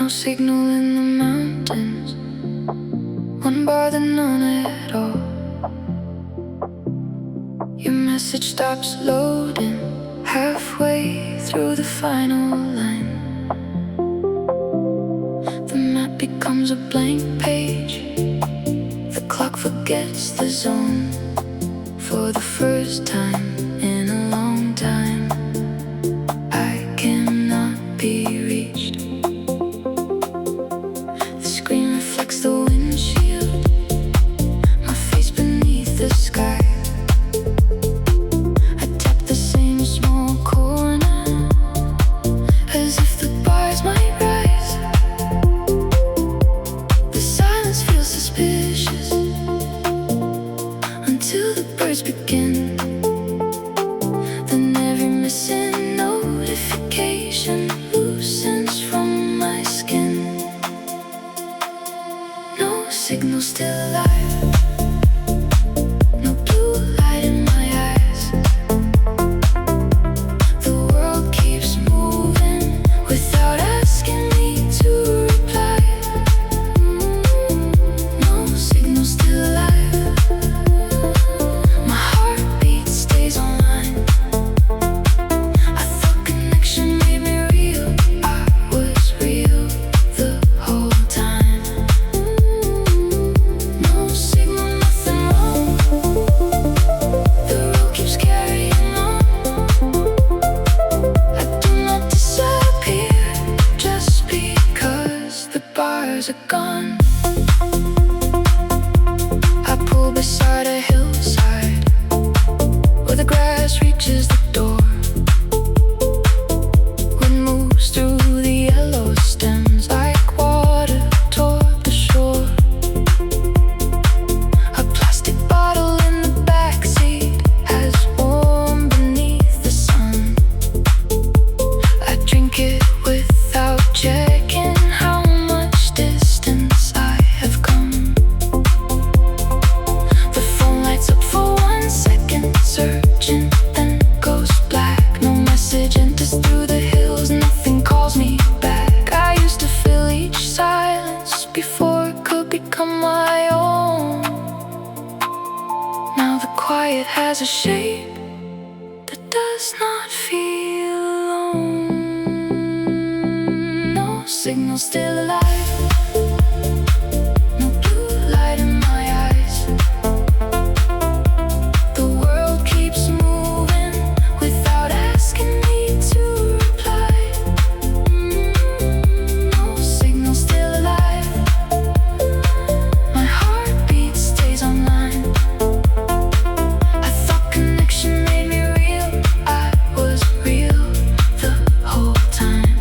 No signal in the mountains, one bar then none at all. Your message stops loading halfway through the final line. The map becomes a blank page. The clock forgets the zone. For the first time in a long time, I cannot be reached. The screen reflects the windshield, my face beneath the sky. I tap the same small corner, as if the bars might rise. The silence feels suspicious until the birds begin. Then every missing notification loosens from my skin. No signal, still alive. No blue light in my eyes. The world keeps moving without asking me to reply. No signal, still alive. My heartbeat stays online. I thought connection made me real. I was real the whole time. No signal, nothing wrong. The road keeps carrying on. I do not disappear just because the bars are gone. I pull beside a hillside where the grass reaches the door. Wind moves through the yellow stems like water toward the shore. A plastic bottle in the backseat has warm beneath the sun. I drink it without checking how much distance I have come. The phone lights up for 1 second, searching, then goes black. No message enters through the hills, nothing calls me back. I used to fill each silence before it could become my own. Now the quiet has a shape that does not feel alone. No signal, still alive. No blue light in my eyes. The world keeps moving without asking me to reply. No signal, still alive. My heartbeat stays online. I thought connection made me real. I was real the whole time.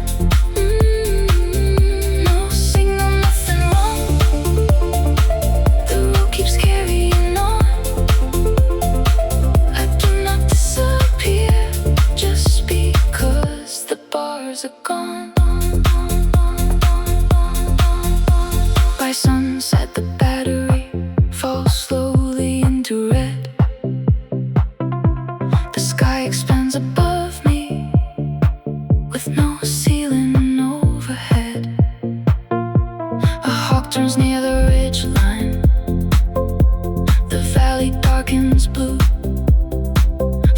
No signal, nothing wrong. The road keeps carrying on. I do not disappear just because the bars are gone. By sunset, the battery falls slowly into red. The sky expands above me with no ceiling overhead. A hawk turns near the ridge line. The valley darkens blue.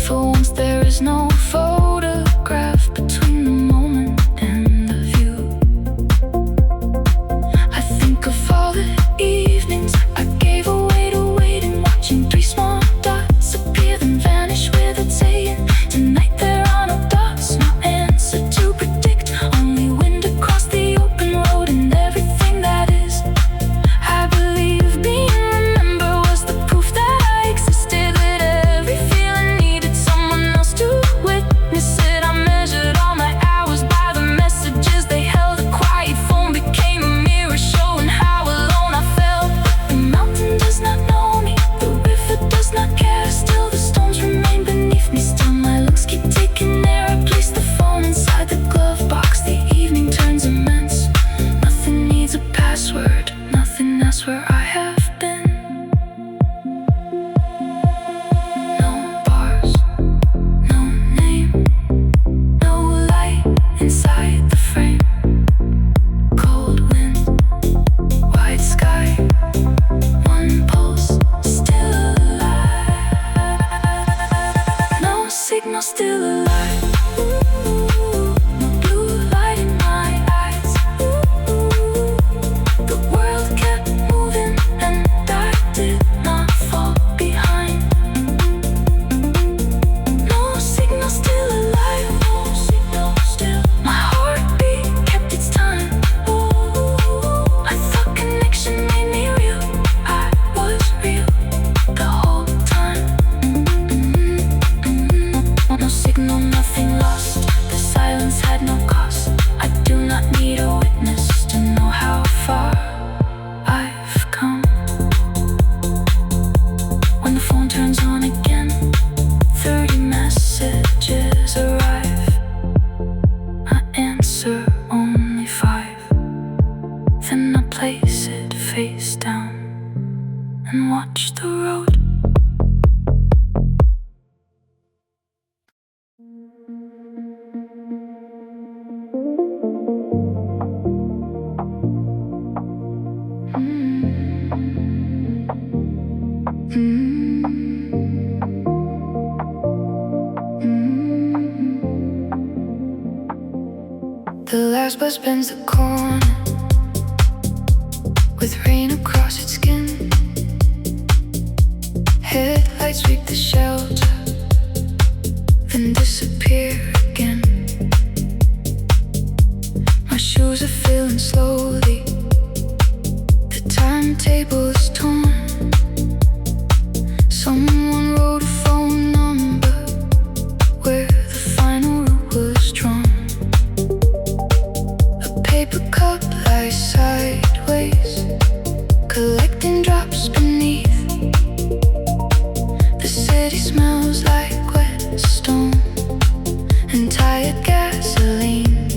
For once there is no photograph between the moment and the view. I think of all the evenings The last bus bends the corner with rain across its skin. Headlights sweep the shelter, then disappear again. My shoes are filling slowly. The timetable is torn. Someone wrote a phone number where the final route was drawn. A paper cup lies sideways, collecting drops beneath. The city smells like wet stone and tired gasoline.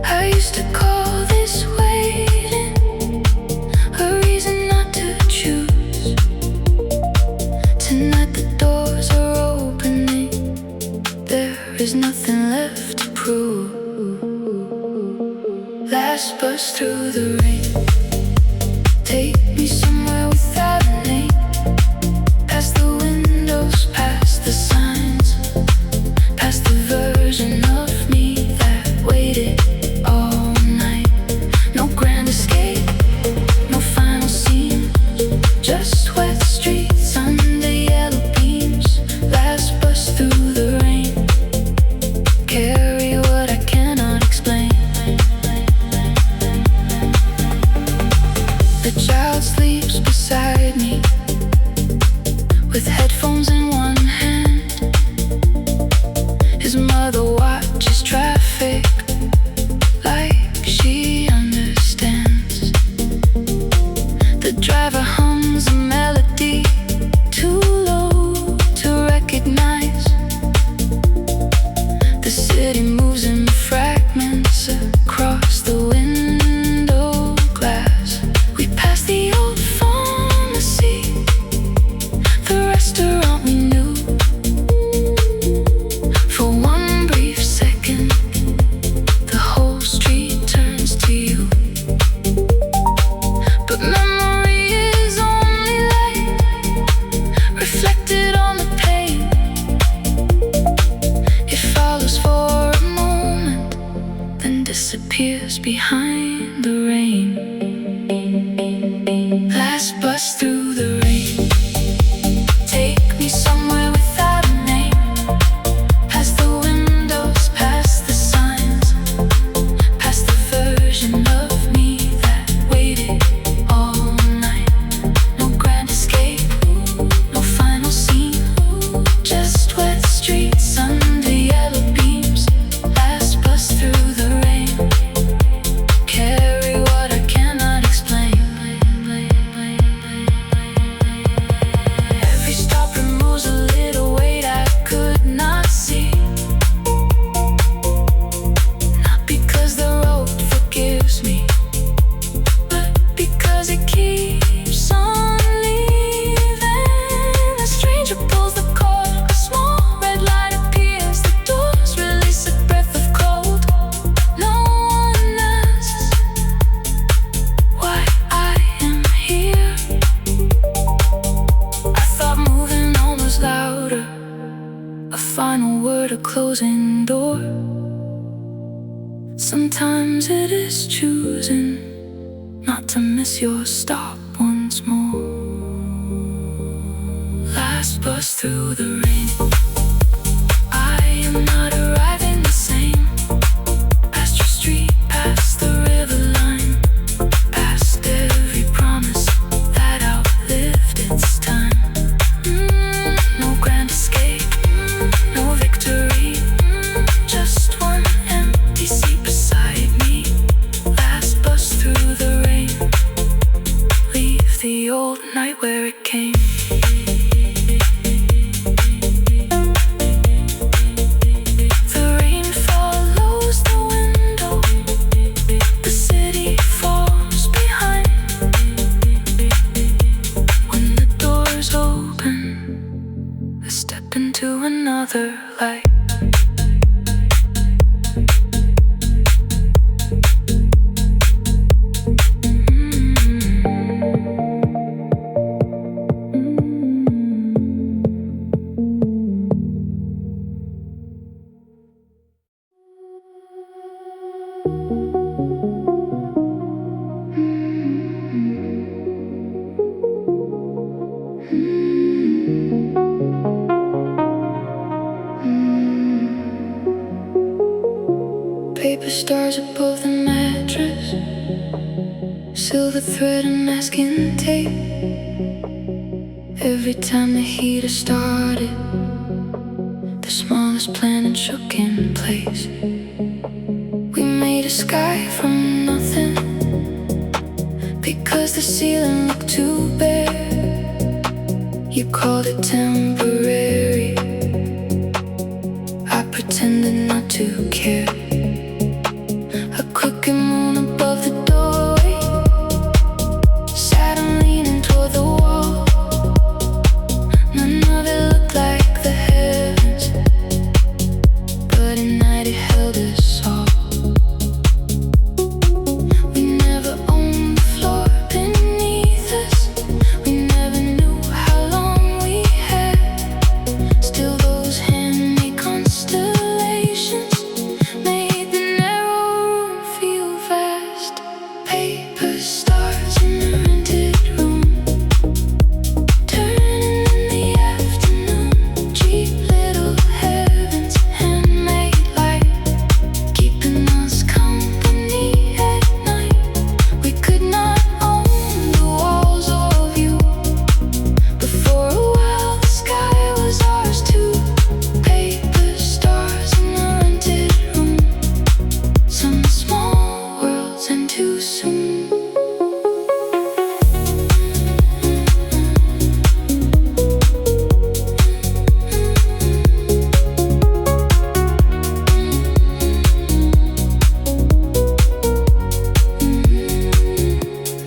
I used to call this waiting a reason not to choose. Tonight the doors are opening. There is nothing left to prove. Last bus through the rain. Take me somewhere without a name. Past the windows, past the signs, past the version of me that waited all night. No grand escape, no final scene, just wet streets under yellow beams. Last bus through the rain. Carry what I cannot explain. The child sleeps beside me with headphones in one hand. His mother watches traffic like she understands. The driver hums a melody too low to recognize. The city moves in fragments across the window glass. We pass the old pharmacy, the restaurant we knew. For one brief second, the whole street turns to you. But memory is only light reflected on the pane. It follows for a moment, then disappears behind the rain. Last bus through the rain. Take me somewhere without a name. Past the windows, past the signs, past the version of me that waited all night. No grand escape, no final scene, just wet streets under yellow beams. Last bus through the rain. Carry what I cannot explain. Every stop removes a little weight I could not see. Not because the road forgives me, but because it keeps on leaving. A stranger pulls the cord, a small red light appears. The doors release a breath of cold. No one asks why I am here. I thought moving on was louder, a final word, a closing door. Sometimes it is choosing not to miss your stop once more. Last bus through the rain. I am not arriving the same. Past your street, past the river line, past every promise that outlived its time. No grand escape, no victory, just one empty seat beside me. Last bus through the rain. Leave the old night where it came. Paper stars above the mattress, silver thread and masking tape. Every time the heater started, the smallest planet shook in place. We made a sky from nothing, because the ceiling looked too bare. You called it temporary, I pretended not to care. A crooked moon above the doorway, Saturn leaning toward the wall. None of it looked like the heavens, but at night it held us all. We never owned the floor beneath us, we never knew how long we had. Still those handmade constellations made the narrow room feel vast. Paper stars in a rented room, turning in the afternoon. Cheap little heavens, handmade light, keeping us company at night. We could not own the walls or view, but for a while the sky was ours too. Paper stars in a rented room, some small worlds and too soon.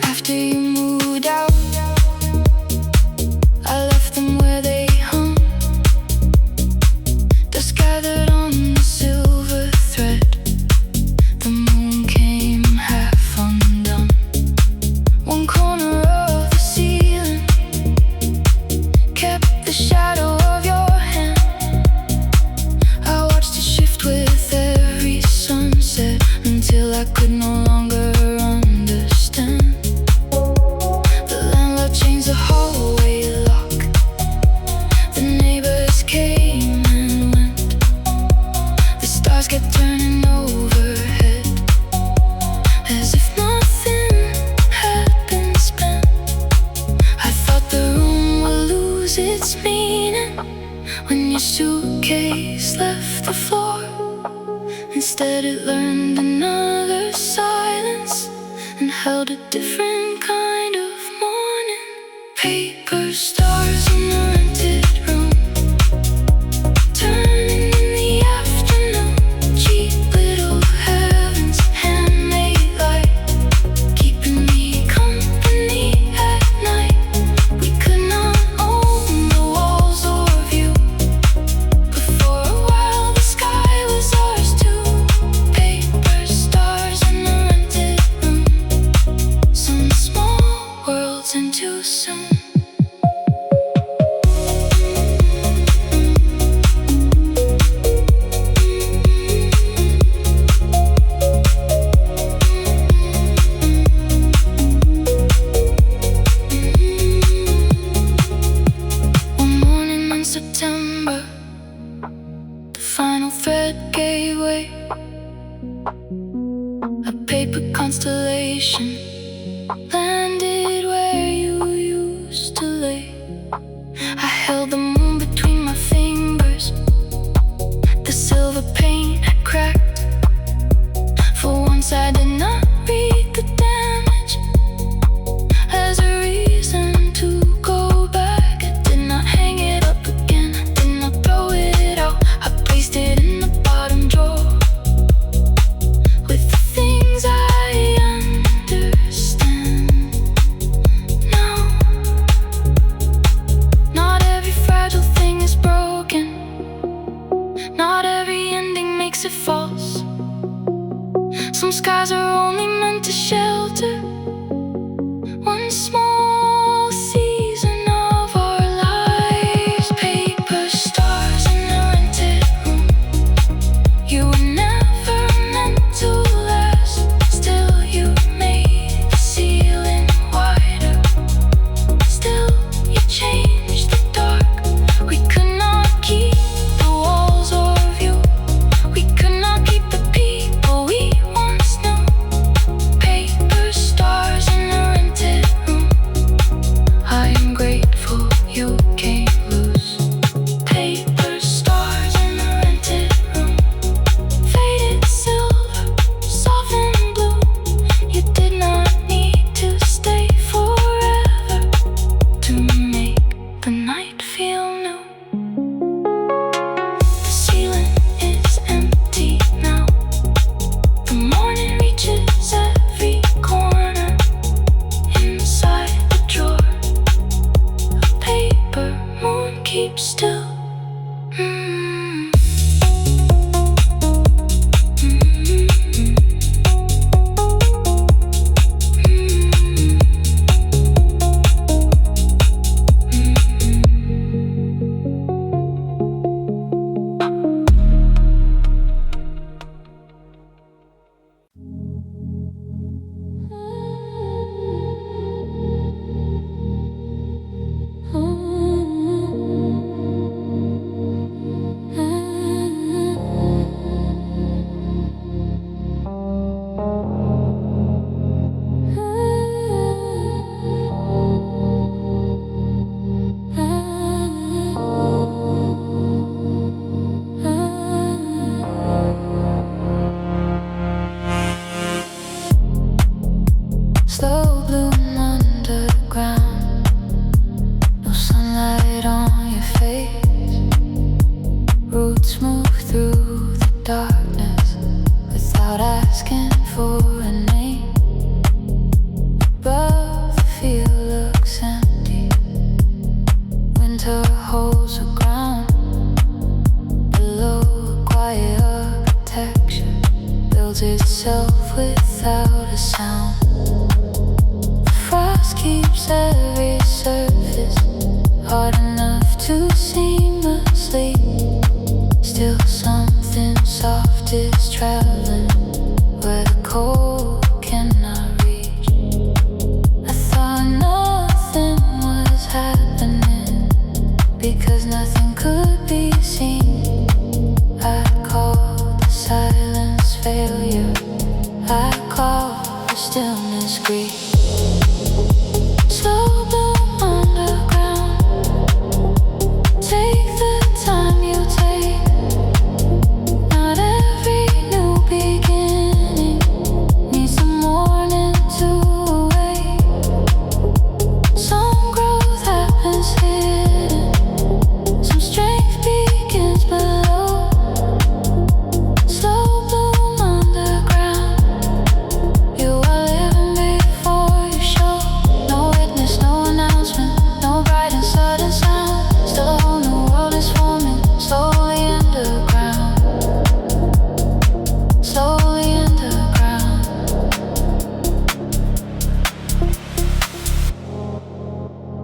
After you moved out, I left them where they hung, dust gathered on the silver thread. The moon came half undone. One corner of the ceiling kept the shadow of your hand. I watched it shift with every sunset until I could no longer understand. The landlord changed the hallway lock, the neighbors came and went. The stars kept turning overhead, as if nothing had been spent. I thought the room would lose its meaning when your suitcase left the floor. Instead it learned another silence and held a different kind of mourning. Paper stars in a rented room, turning in the afternoon. Cheap little heavens, handmade light, keeping me company at night. We could not own the walls or view, but for a while the sky was ours too. Paper stars in a rented room, some small worlds and too soon. One morning in September, the final thread gave way. A paper constellation landed where you used to lay. I held the moon between my fingers, the silver paint had cracked. For once I did not read the damage as a reason to go back. I did not hang it up again, I did not throw it out. I placed it in the bottom drawer with the things I understand now. Not every fragile thing is broken, not every ending makes it false. Some skies are only meant to shelter one small season of our lives. Paper stars in a rented room, you were never meant to last. without asking for a name. Above the field looks empty. Winter holds the ground. Below a quiet architecture builds itself without a sound. The frost keeps every surface hard enough to seem asleep. Still something soft is traveling where the cold cannot reach. I thought nothing was happening because nothing could be seen. I called the silence failure. I called the stillness grief. Slow bloom underground. Take the time you take. Not every new beginning needs the morning to awake. Some growth happens hidden. Some strength begins below. Slow bloom underground. You are living before you show. No witness, no announcement, no bright and sudden sound. Still a whole new world is forming, slowly underground. Slowly underground.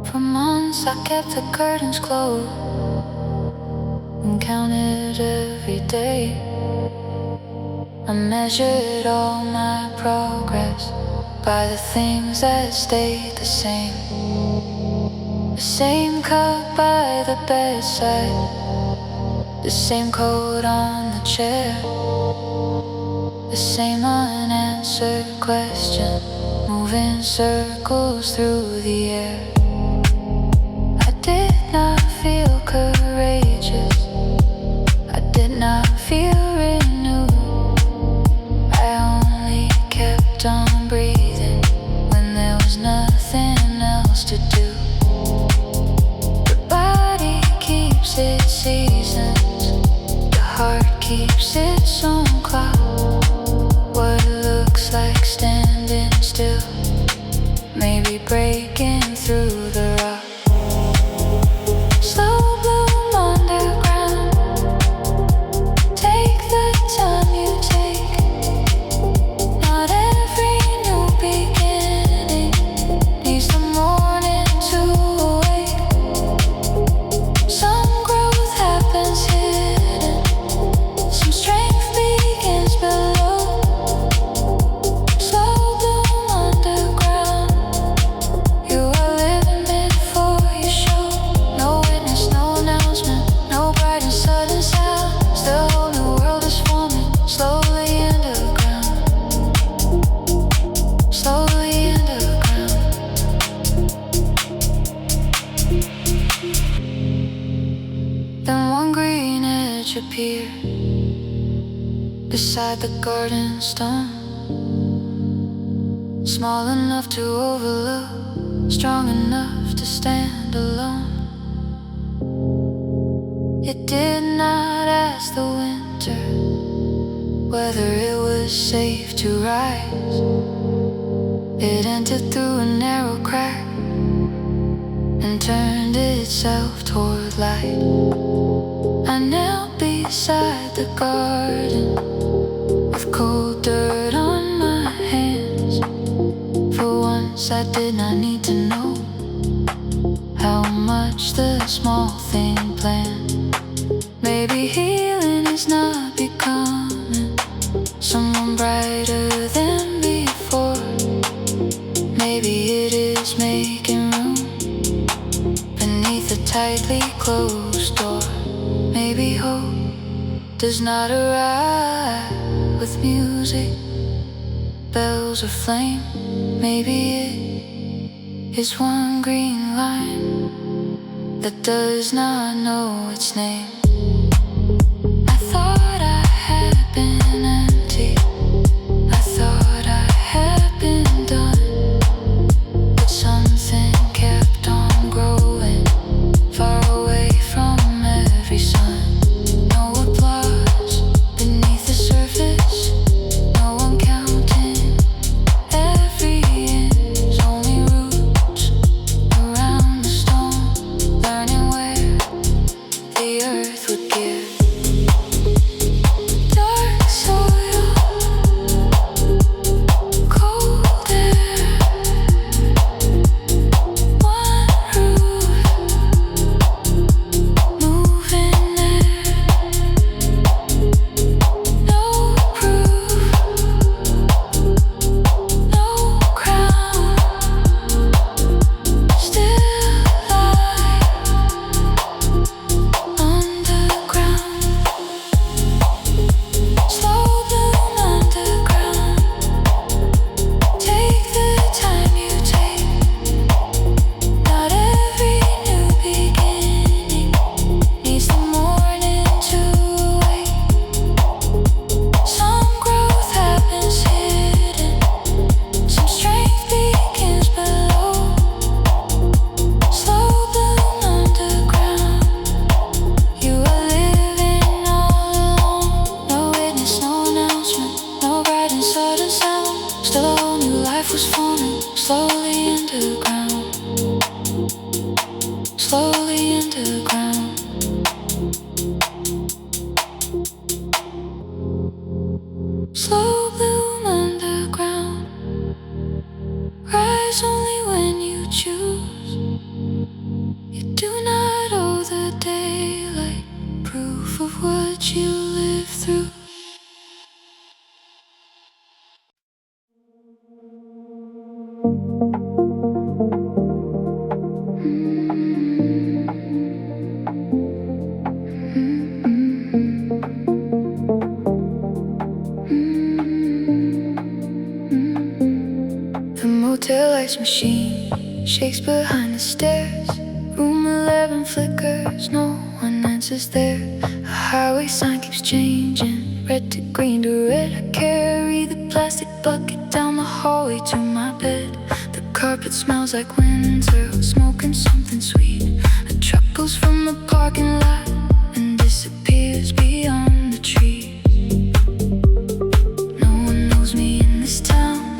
For months I kept the curtains closed and counted every day. I measured all my progress by the things that stayed the same. The same cup by the bedside, the same coat on the chair, the same unanswered question moving circles through the air. I did not feel courageous. I did not feel renewed. I only kept on breathing when there was nothing else to do. The body keeps its seasons. The heart keeps its own clock. What looks like standing still, maybe breaking through the rock. Slow bloom underground. Take the time you take. Not every new beginning needs the morning to awake. Some growth happens hidden. Some strength begins below. Slow bloom underground. You are living before you show. No witness, no announcement, no bright and sudden sound. Still a whole new world is forming, slowly underground. Slowly underground. Then one green edge appeared beside the garden stone. Small enough to overlook, strong enough to stand alone. It did not ask the winter whether it was safe to rise. It entered through a narrow crack and turned itself toward light. I knelt beside the garden with cold dirt on my hands. For once I did not need to know how much the small thing planned. Maybe healing is not becoming someone brighter than before. Maybe it is making room beneath a tightly closed door. Maybe hope does not arrive with music, bells or flame. Maybe it is one green line that does not know its name. I thought I had been empty. I thought I had been done. But something kept on growing far away from every sun. No applause beneath the surface. No till a whole new life was forming slowly into the ground, slowly into the ground. Slow bloom underground, rise only when you choose. You do not owe the daylight proof of what you live through. The motel lights machine shakes behind the stairs. Room 11 flickers, no one answers there. A highway sign keeps changing, red to green to red. I carry the plastic bucket down the hallway to my bed. The carpet smells like winter, smoking something sweet. A truck pulls from the parking lot and disappears beyond the trees. No one knows me in this town,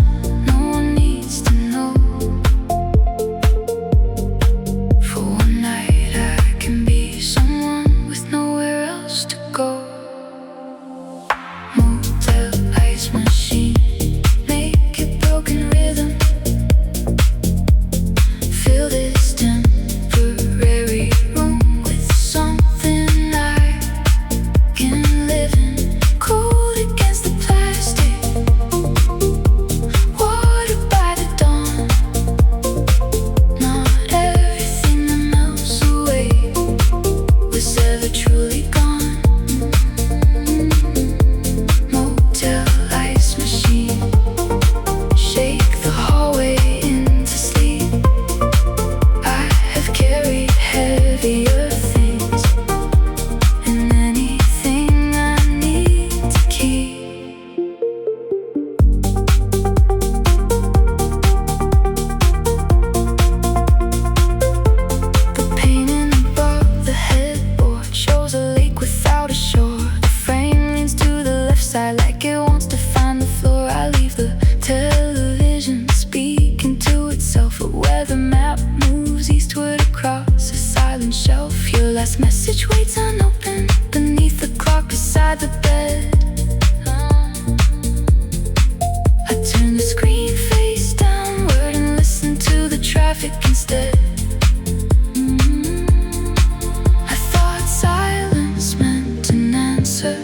no one needs to know. For one night I can be someone with nowhere else to go. Motel ice machine, make a broken rhythm. Fill this temporary room with something I can live in. Cold against the plastic, water by the dawn. Not everything that melts away was ever truly gone. Motel ice machine, shake the hallway into sleep. I have carried heavier things and anything I need to keep. The painting above the headboard shows a lake without a shore. The frame leans to the left side like it wants to find the floor. I leave the television speaking to itself. A weather map moves eastward across a silent shelf. Your last message waits unopened beneath the clock beside the bed. I turn the screen face downward and listen to the traffic instead. I thought silence meant an answer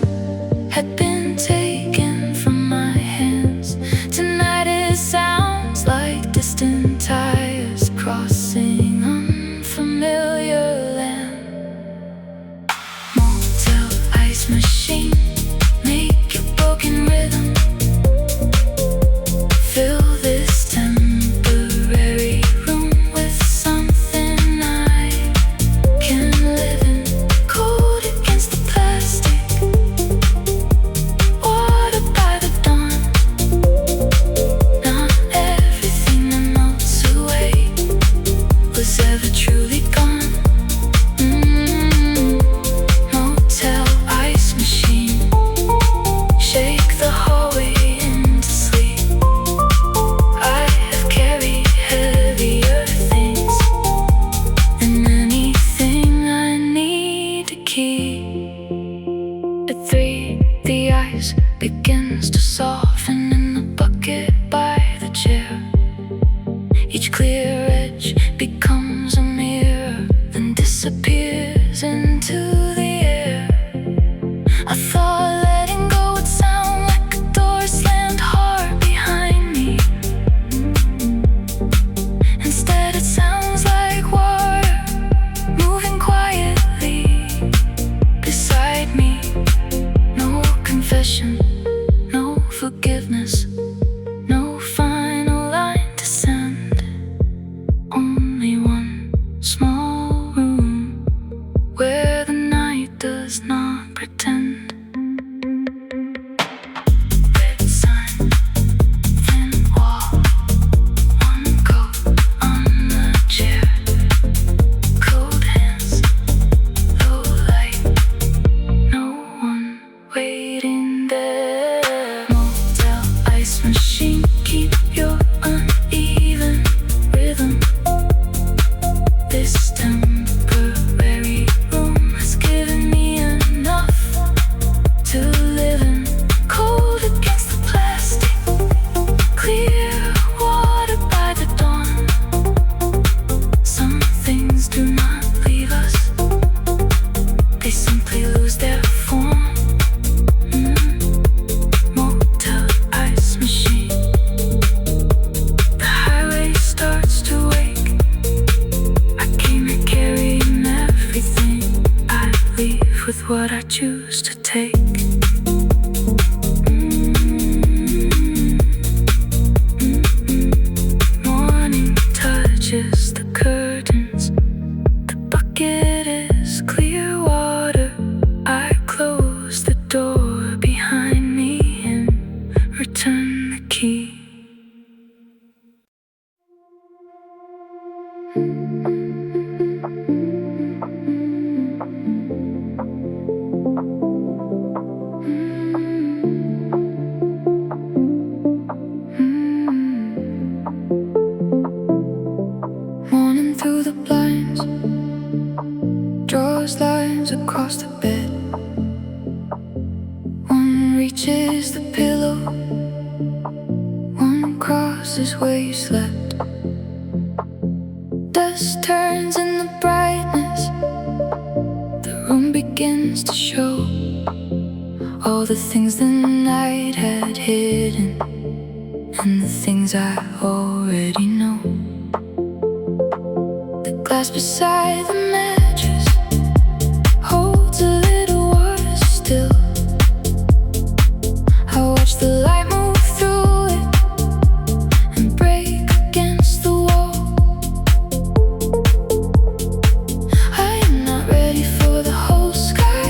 had been taken from my hands. Tonight it sounds like distant tires crossing unfamiliar land. Motel ice machine, make a broken rhythm. Fill this temporary room with something I can live in. Cold against the plastic, water by the dawn. Not everything that melts away was ever truly gone. Motel ice machine, shake the hallway into sleep. I have carried heavier things and anything I need to keep. At 3, the ice begins to soften in the bucket by the chair. Each clear edge becomes a mirror, then disappears into the air. I thought letting go would sound like a door slammed hard behind me. Instead it sounds like water moving quietly beside me. No confession, no forgiveness, no final line to send. Only one small room where the night does not pretend. Red sign, thin wall, one coat on the chair. Cold hands, low light, no one waiting there. Motel ice is where you slept. Dust turns in the brightness. The room begins to show all the things the night had hidden, and the things I already know. The glass beside the mattress holds a little water still. I watch the light move through it and break against the wall. I am not ready for the whole sky.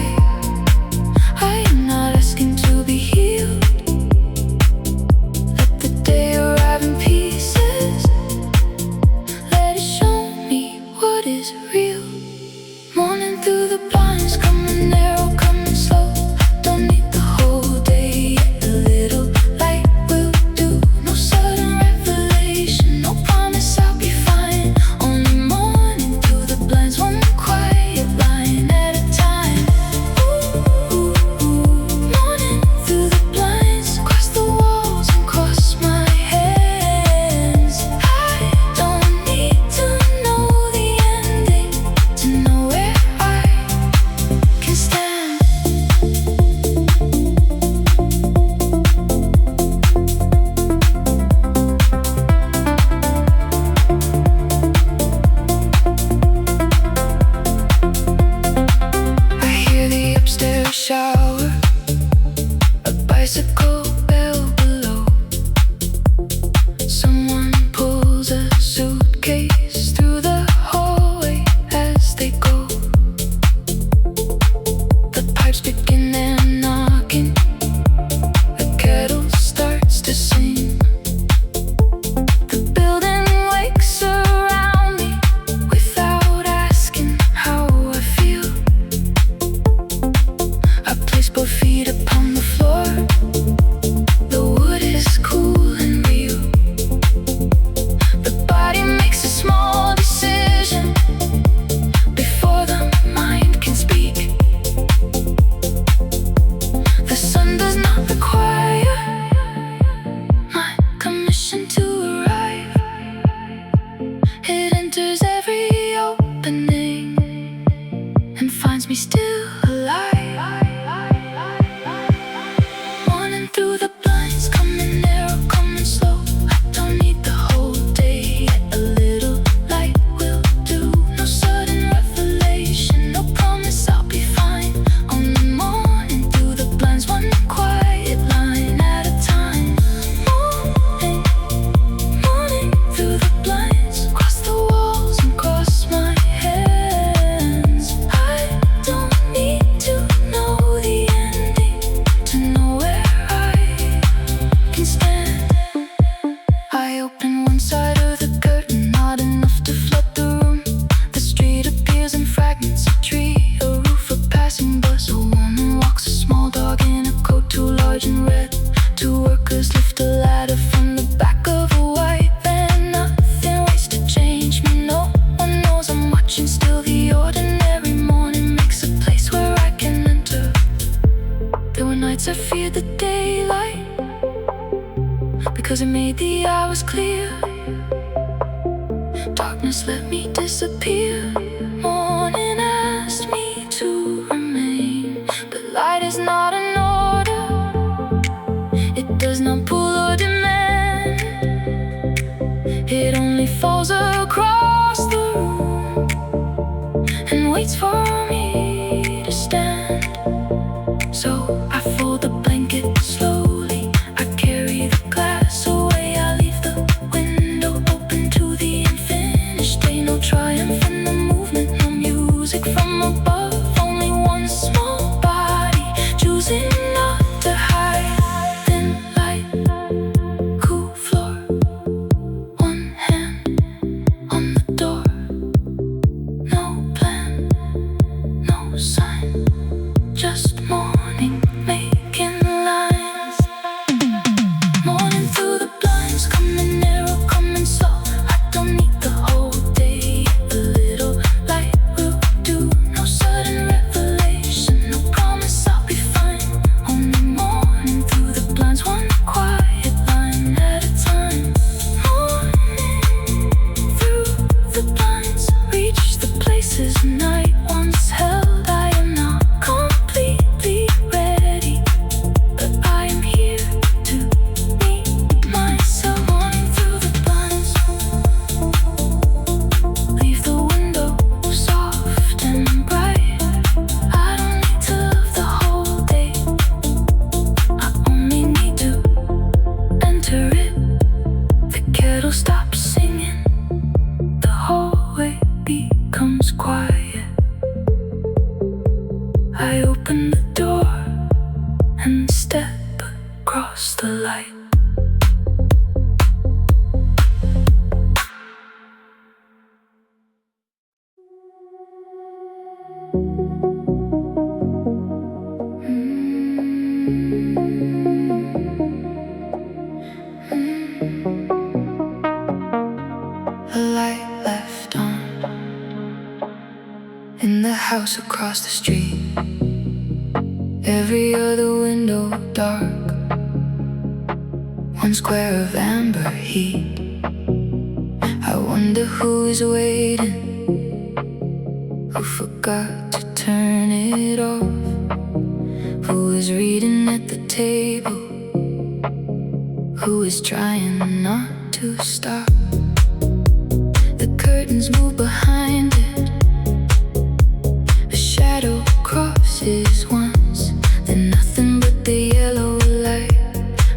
I am not asking to be healed. Let the day arrive in pieces. Let it show me what is real. Morning through the blinds, coming narrow, coming slow. Don't need the whole day, yet a little light will do. No sudden revelation, no promise I'll be fine. Only morning through the blinds, one quiet line at a time. Ooh, morning through the blinds, across the walls and cross my hands. I don't need to know the ending to know where I can stand. I hear the upstairs shower, a bicycle bell below. Someone pulls a suitcase through the hallway as they go. The pipes begin their knocking, the kettle starts to sing. The building wakes around me without asking how I feel. I place both feet upon the floor. The wood is cool and real. The body makes a small decision before the mind can speak. The sun does not require my commission to arrive. It enters every opening and finds me still alive. Morning through the blinds, coming narrow, coming slow. I don't need the whole day, yet a little light will do. No sudden revelation, no promise I'll be fine. Only morning through the blinds, one quiet line at a time. Morning through the blinds, across the walls and cross my hands. I don't need to know the ending to know where I can stand. I open one side of the curtain, not enough to flood the room. The street appears in fragments, a tree, a roof, a passing bus. A woman walks, a small dog in a coat too large and red. Two workers lift a ladder from the back of a white van. Nothing waits to change me, no one knows I'm watching still. The ordinary morning makes a place where I can enter. There were nights I feared the daylight because it made the hours clear. Darkness let me disappear. Morning asked me to remain, but light is not an order. It does not pull or demand. It only falls across the room and waits for me to stand. So I fold the blanket slowly. I carry the glass away. I leave the window open to the unfinished day. No triumph in the movement, no music from above. Only one small body choosing not to hide. Thin light, cool floor, one hand on the door. No plan, hear it. The kettle stops singing. The hallway becomes quiet. I open the door and step across the light. A light left on in the house across the street. Every other window dark, one square of amber heat. I wonder who is waiting, who forgot to turn it off, who is reading at the table, who is trying not to stop. The curtains move behind it, a shadow crosses once, then nothing but the yellow light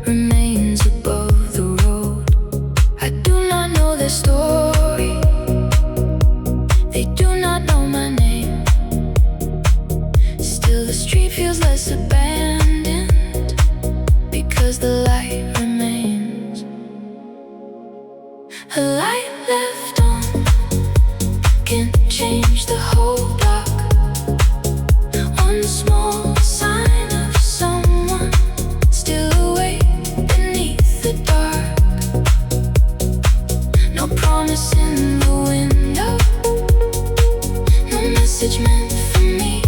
remains above the road. I do not know their story, they do not know my name. Still the street feels less abandoned because the light remains. A light left on can change the whole block. One small sign of someone still awake beneath the dark. No promise in the window, no message meant for me.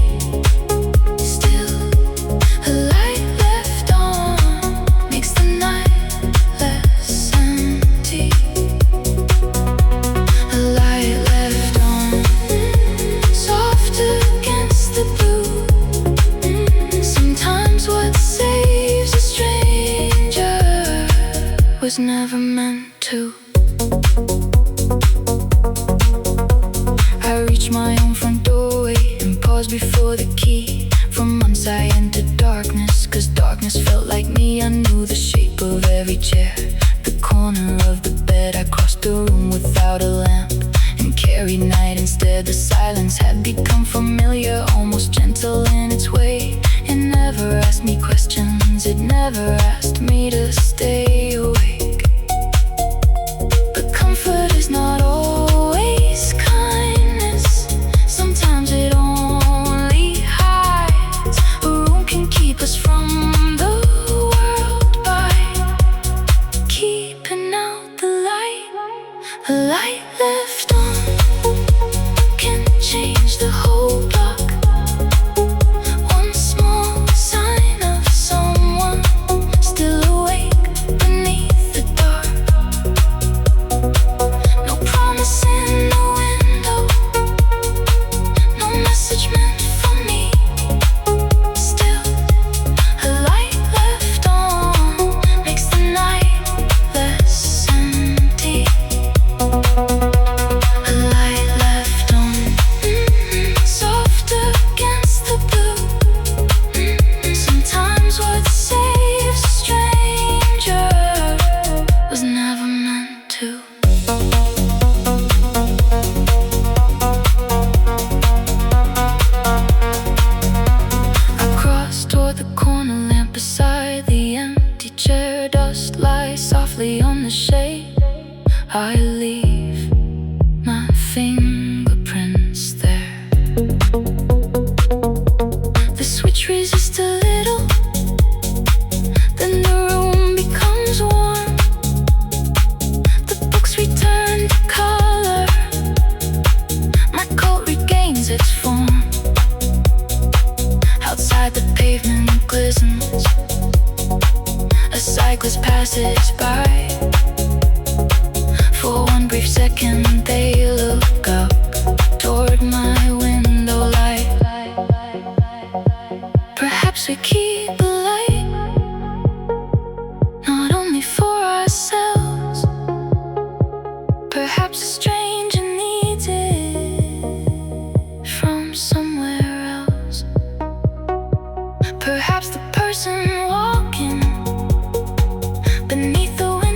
Still, a light left on makes the night less empty. A light left on, soft against the blue. Sometimes what saves a stranger was never meant to. I reach my own front doorway and pause before the key. For months I entered darkness, 'cause darkness felt like me. I knew the shape of every chair, the corner of the bed. I crossed the room without a lamp and carried night instead. The silence had become familiar, almost gentle in its way. It never asked me questions, it never asked me to stay awake. But comfort is not always kindness, sometimes it only hides. A room can keep us from the world by keeping out the light. A light left on can change the whole block. One small sign of someone still awake beneath the dark. No promise in the window, no message meant for me. Still, a light left on makes the night less empty. A light left on, soft against the blue. Sometimes what saves a stranger was never meant to. I cross toward the corner lamp beside the empty chair. Dust lies softly on the shade. I leave my fingerprints there. The switch resists a little, then the room becomes warm. The books return to color, my coat regains its form. Outside the pavement glistens, a cyclist passes by. For one brief second they look up toward my window light. Perhaps we keep a light, not only for ourselves. Perhaps a stranger needs it from somewhere else. Perhaps the person walking beneath the window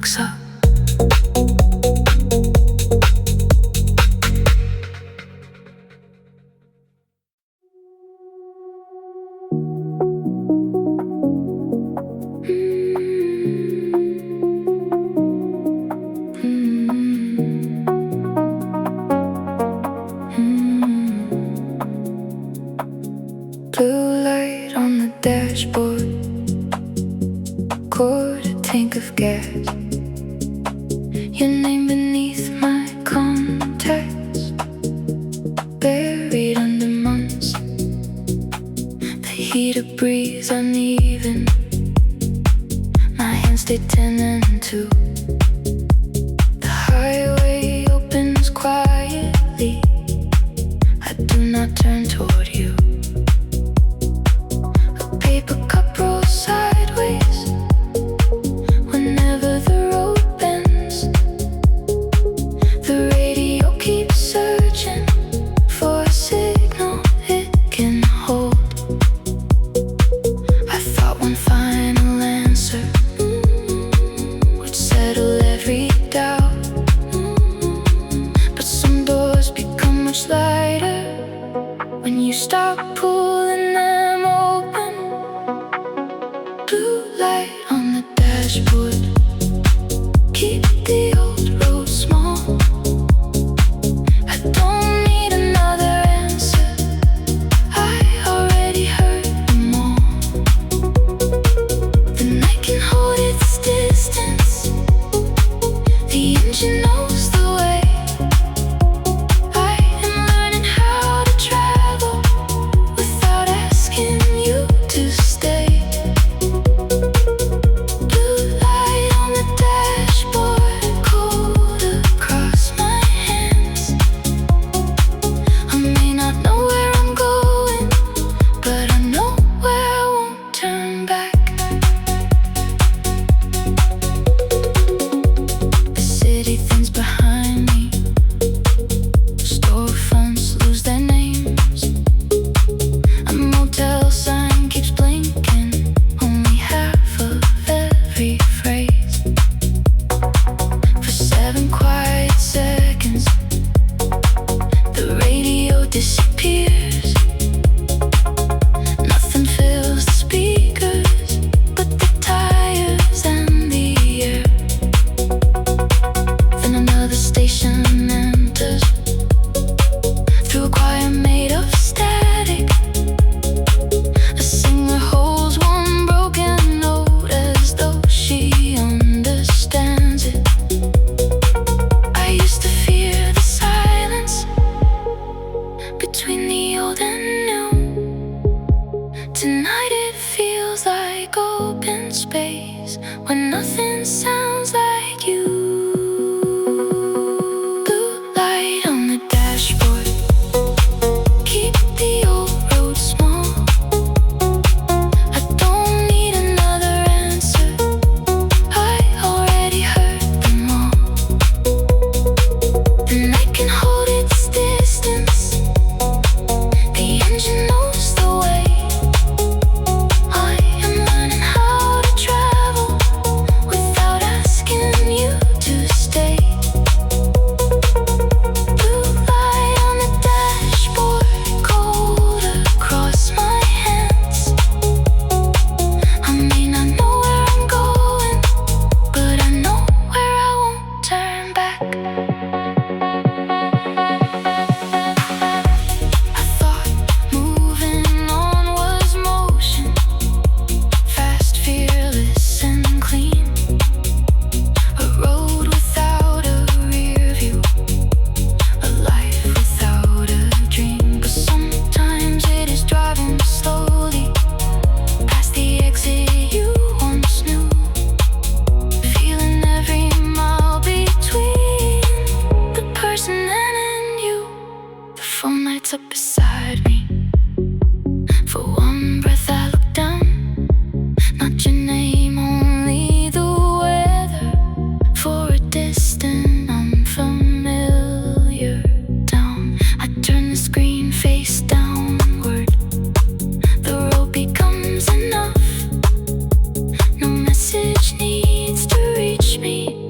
looks up. Blue light on the dashboard, quarter tank of gas. Your name beneath my contacts, buried under months. The heater breathes uneven, my hands stay 10 and 2. The highway opens quietly, I do not turn toward you. Paper cup rolls sideways whenever the road bends. The radio keeps searching for a signal it can hold. I thought one final answer would settle every doubt, but some doors become much lighter when you stop pulling them open. Blue light on the dashboard, keep the old road small. I don't need another answer, I already heard them all. The night can hold its distance, the engine knows the way. I am learning how to travel without asking you to stay. Disappears. Nothing fills the speakers but the tires and the air. Then another station enters through a choir made of static. A singer holds one broken note as though she understands it. I used to fear the silence between the old and new. Tonight it feels like open space when nothing sounds like you. Blue light on the dashboard, keep the old road small. I don't need another answer, I already heard them all. The night can hold its distance, the engine knows the way. I am learning how to travel without asking you to stay. Blue light on the dashboard, cold across my hands. I may not know where I'm going, but I know where I won't turn back. I thought moving on was motion, fast, fearless and clean. A road without a rear view, a life without a dream. But sometimes it is driving slowly past the exit you once knew, feeling every mile between the person and you. The phone lights up beside me. For one breath I look down, not your name, only the weather. For a distant, unfamiliar town, I turn the screen face downward. The road becomes enough, no message needs to reach me.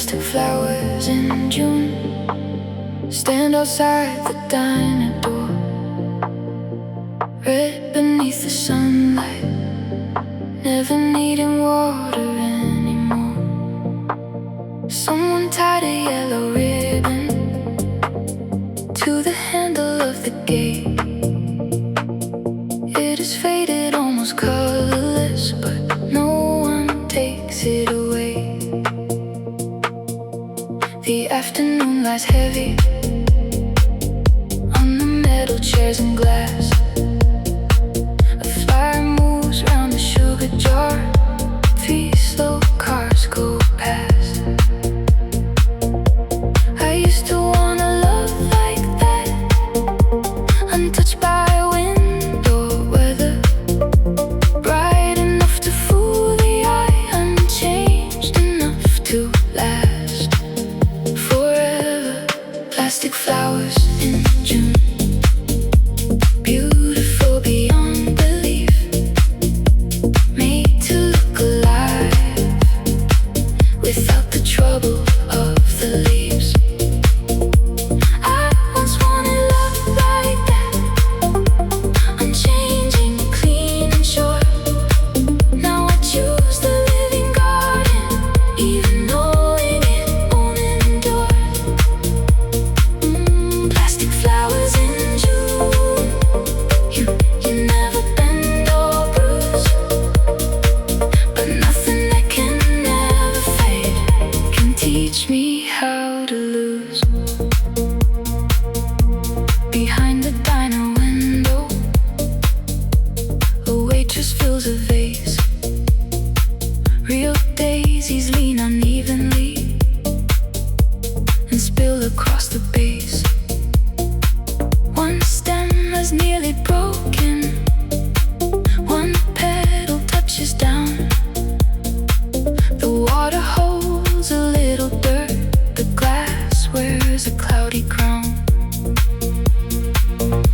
plastic flowers in June. Stand outside the diner door, red beneath the sunlight, never needing water anymore. Someone tied a yellow ribbon to the handle of the gate. It is faded, almost colorless, but no one takes it away. The afternoon lies heavy on the metal chairs and glass. A fire moves round the sugar jar. 3 slow cars go past. I used to wanna love like that, untouched by wind or weather, bright enough to fool the eye, unchanged enough to last forever. Plastic flowers in June, beautiful beyond belief, made to look alive without the trouble of the leaves. I once wanted love like that, unchanging, clean and sure. Now I choose the living garden, even knowing it won't endure. Plastic flowers in June. You never bend or bruise, but nothing that can never fade can teach me how to lose. Behind the diner window, a waitress fills a vase. Real daisies lean unevenly and spill across the base. One stem is nearly broken, one petal touches down. The water holds a little dirt, the glass wears a cloudy crown.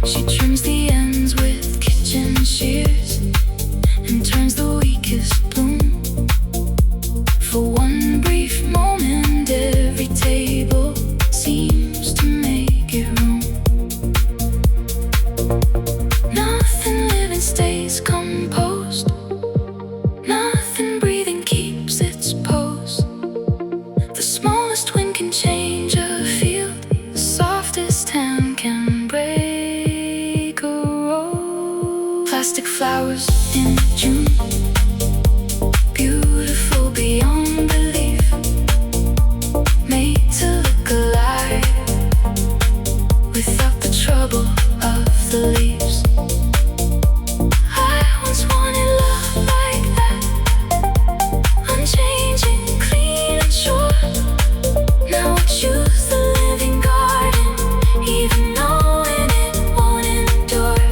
She trims the ends with kitchen shears and turns the weakest bloom. For one brief moment, every table seems to make it room. Nothing living stays composed, nothing breathing keeps its pose. The smallest wind can change a field, the softest hand can break a road. Plastic flowers in June, beautiful beyond belief, made to look alive without the trouble of the leaves. I once wanted love like that, unchanging, clean and sure. Now I choose the living garden, even knowing it won't endure.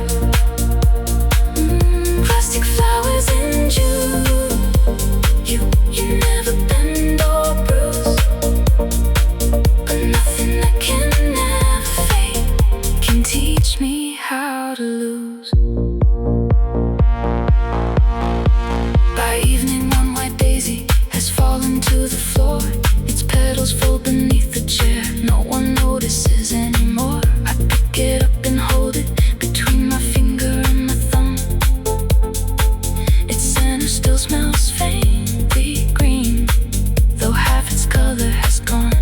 Plastic flowers in June. You never bend or bruise, but nothing that can never fade can teach me how to lose. By evening, one white daisy has fallen to the floor. Its petals fold beneath the chair. No one notices anymore. I pick it up and hold it between my finger and my thumb. Its center still smells faintly green, though half its color has gone.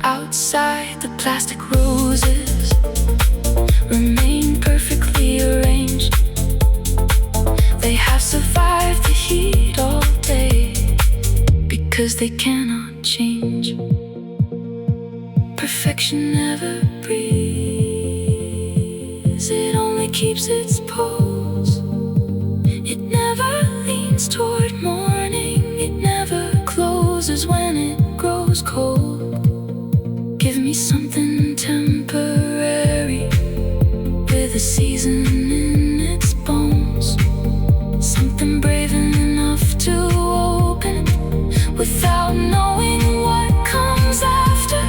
Outside, the plastic roses remain perfectly arranged. They have survived the heat all day because they cannot change. Perfection never breathes, it only keeps its pose. It never leans toward morning, it never closes when it grows cold. Give me something temporary with a season in its bones, something brave enough to open without knowing what comes after.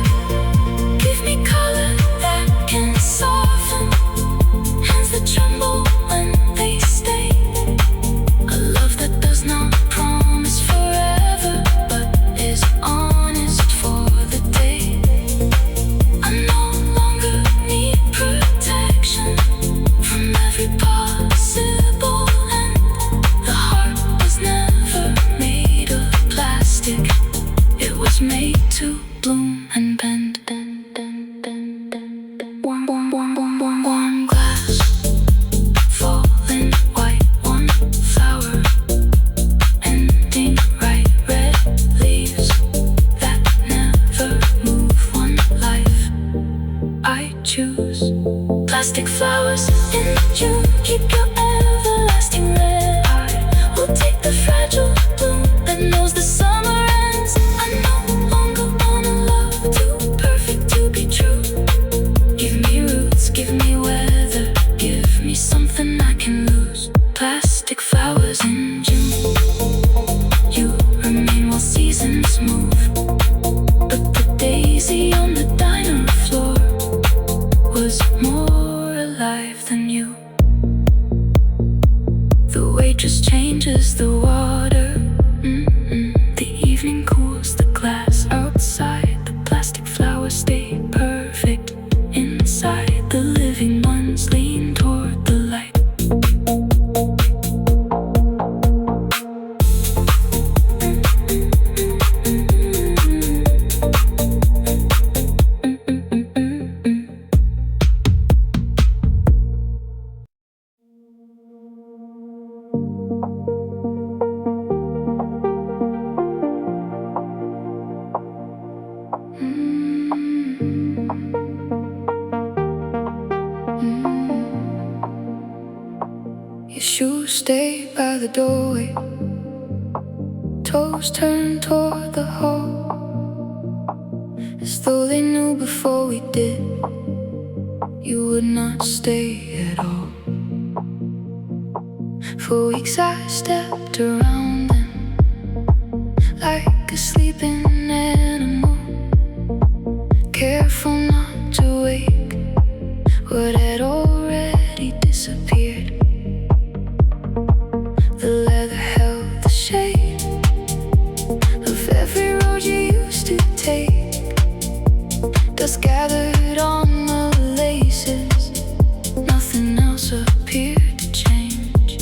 Give me color that can soften hands that tremble when they stay. A love that does not You keep your everlasting red eye. We'll take the fragile bloom that knows the summer ends. I no longer want a love too perfect to be true. Give me roots, give me weather, give me something I can lose. Plastic flowers in June. You remain while seasons move. But the daisy on the diner floor was more alive than you. The waitress changes the water. The evening cools the glass outside. The plastic flowers stay perfect inside. The living ones lean toward the light. Your shoes stay by the doorway, toes turned toward the hall, as though they knew before we did you would not stay at all. For weeks I stepped around them like a sleeping animal, careful not to wake what had already disappeared. The leather held the shape of every road you used to take. Dust gathered on the laces, nothing else appeared to change.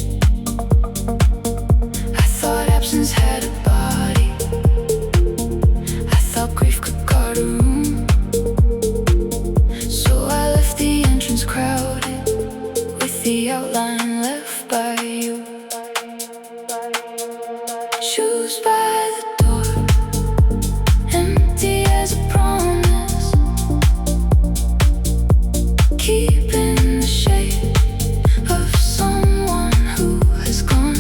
I thought absence had a body, I thought grief could guard a room. So I left the entrance crowded with the outline left by you. Shoes by the door, empty as a promise, keeping the shape of someone who has gone.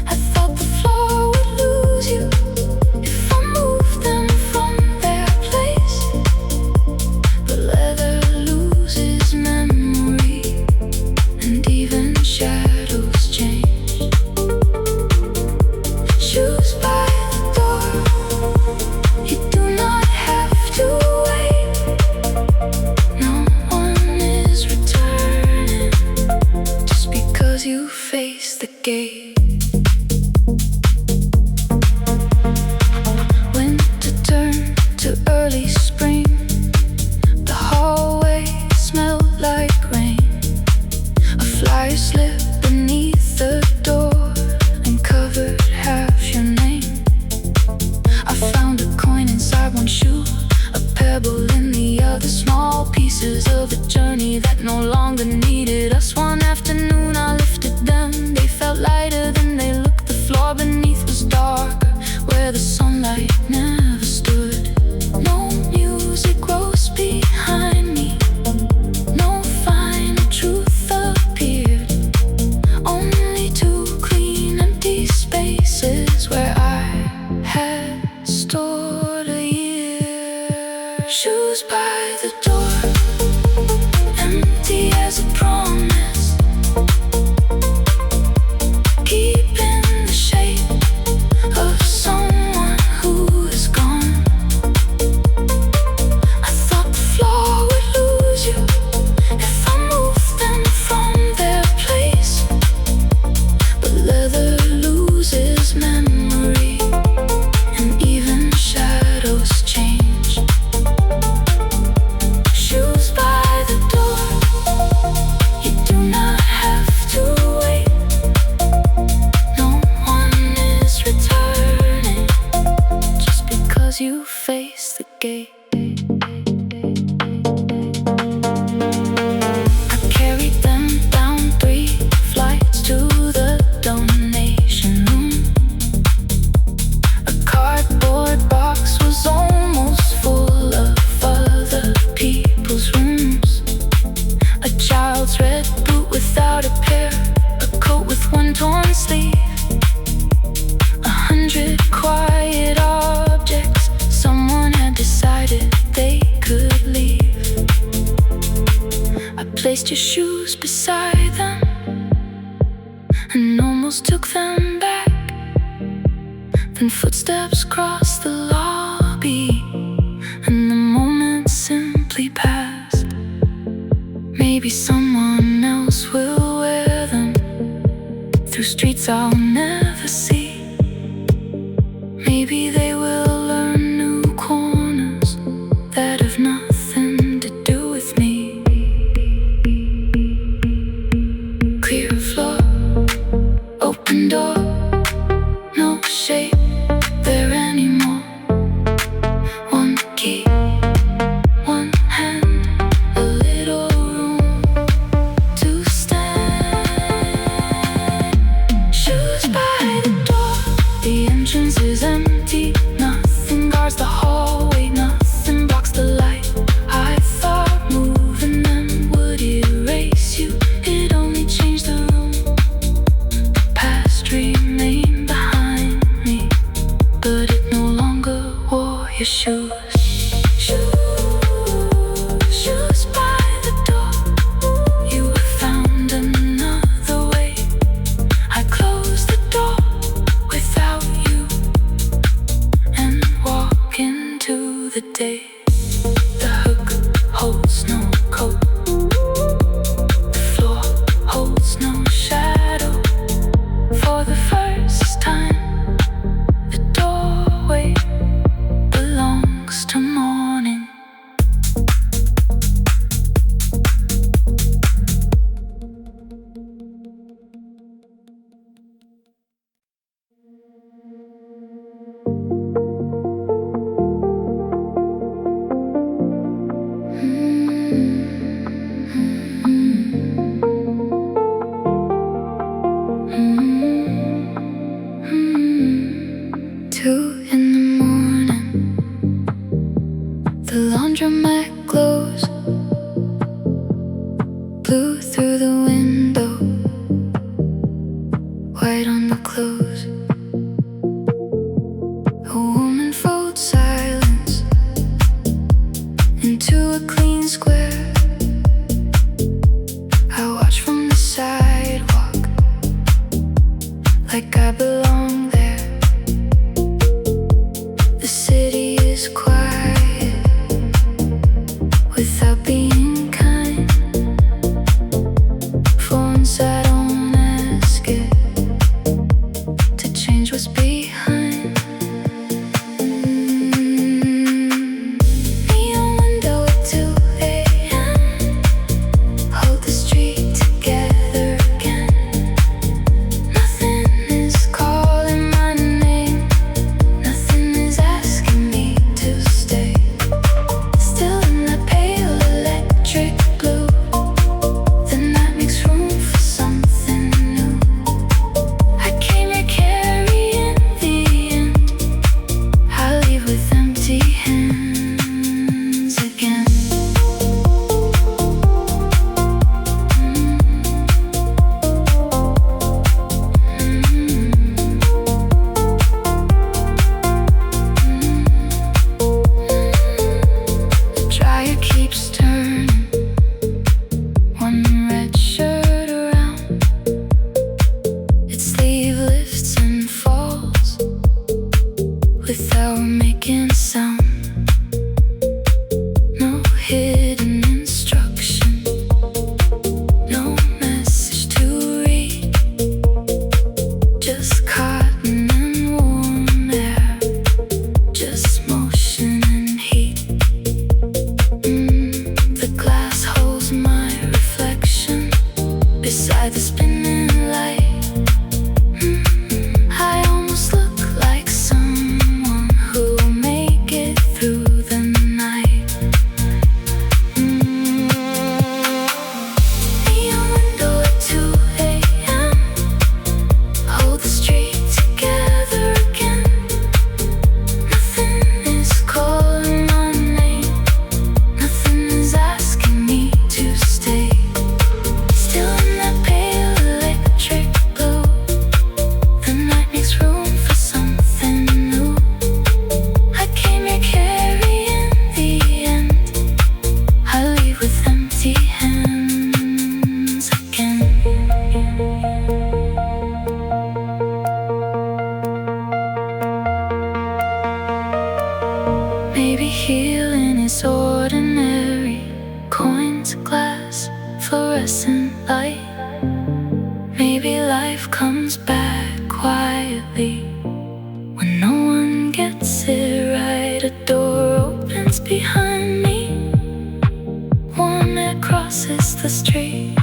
I thought the floor would lose you if I moved them from their place, but leather loses memory, and even shadows change. Shoes by the door, you do not have to wait. No one is returning just because you face the gate. Winter turned to early spring. The hallway smelled like rain. A fly slipped beneath the door and covered half your name. I found a coin inside one shoe, a pebble in the other, small pieces of a journey that no longer needed us. One afternoon I lifted them, they felt lighter than they looked. The floor beneath was darker, where the sunlight never stood. No music rose behind me, no final truth appeared, only two clean empty spaces where I had stored a year. Shoes by the door, empty as a promise, keeping the shape of someone who is gone. I thought the floor would lose you if I moved them from their place, but leather loses memory, and even shadows change. Shoes by the door, you child's red boot without a pair, a coat with one torn sleeve, 100 quiet objects someone had decided they could leave. I placed your shoes beside them and almost took them back. Then footsteps crossed the lobby and the moment simply passed. Maybe someone else will wear them through streets I'll never see. Maybe they will learn new corners that have nothing to do with me. Clear floor, open door, no shape there anymore. One key, one hand, a little room to stand. Shoes by the door, the entrance is empty. Nothing guards the hallway, nothing blocks the light. I thought moving them would erase you, it only changed the room. The past remained behind me, but it no longer wore your shoes. Shoes by the door, you have found another way. I closed the door without you and walk into the day. The hook holds no coat, the floor holds no shadow. For the first time, the doorway belongs to morning. Two in the morning, the laundromat glows, blue through the window, white on the clothes. A woman folds silence into a clean square. I watch from the sidewalk like I belong there. The city is quiet without being kind. For once I don't ask it to change what's behind. Neon window at 2 a.m. Hold the street together again. Nothing is calling my name, nothing is asking me to stay. Still in that pale electric blue, then that makes room for something new. I came here carrying the end, I leave with empty hands again. The dryer keeps turning, one red shirt around. Its sleeve lifts and falls without making a sound. No hidden instruction, no message to read, just cotton and warm air, just motion and heat. The glass holds my reflection beside the spinning light. I almost look like someone who'll make it through the night. Neon window at 2 a.m. Hold the street together again. Nothing is calling my name, nothing is asking me to stay. Maybe life comes back quietly when no one gets it right. A door opens behind me, one that crosses the street.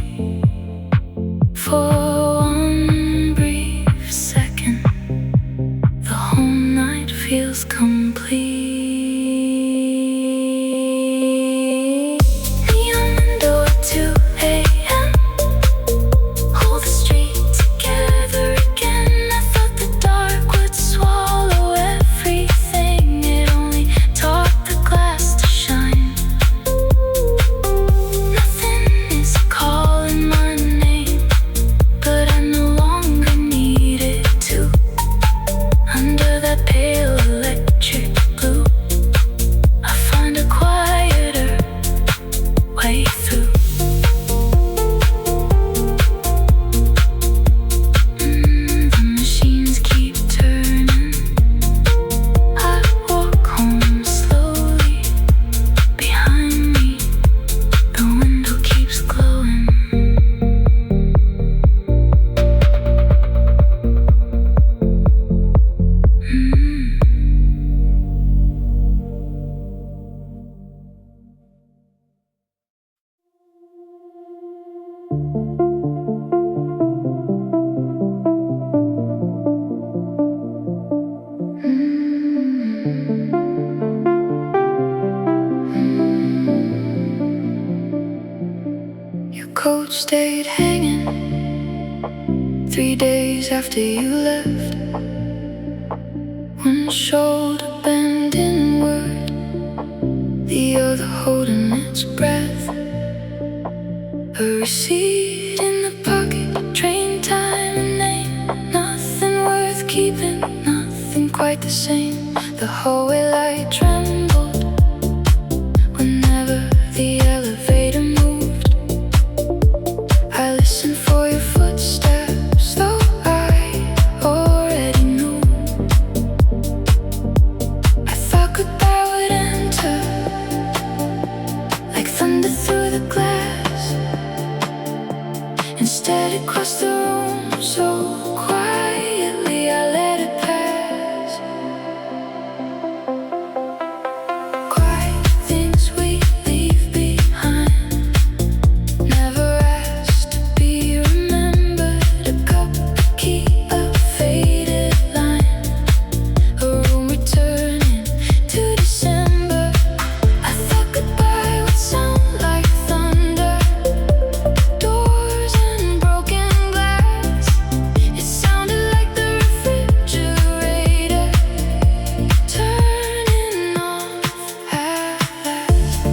For one brief second, the whole night feels complete. Neon window at 2 a.m. Hold the street together again. I thought the dark would swallow everything. It only taught the glass to shine. Nothing is calling my name, but I no longer need it to. Under that pale electric blue, I find a quieter way through. The machines keep turning. I walk home slowly. Behind me, the window keeps glowing. Your coat stayed hanging 3 days after you left. One shoulder bent inward, the other holding its breath. A receipt in the pocket, train time and name. Nothing worth keeping, nothing quite the same. The hallway light trembled whenever the elevator moved. I listened for your footsteps, though I already knew. I thought goodbye would enter like thunder through the glass. Instead it crossed the room so quietly, I let it pass. Quiet things we leave behind, never asked to be remembered. A cup, a key, a faded line, a room returning to December. I thought goodbye would sound like thunder, doors and broken glass. It sounded like the refrigerator turning off at last.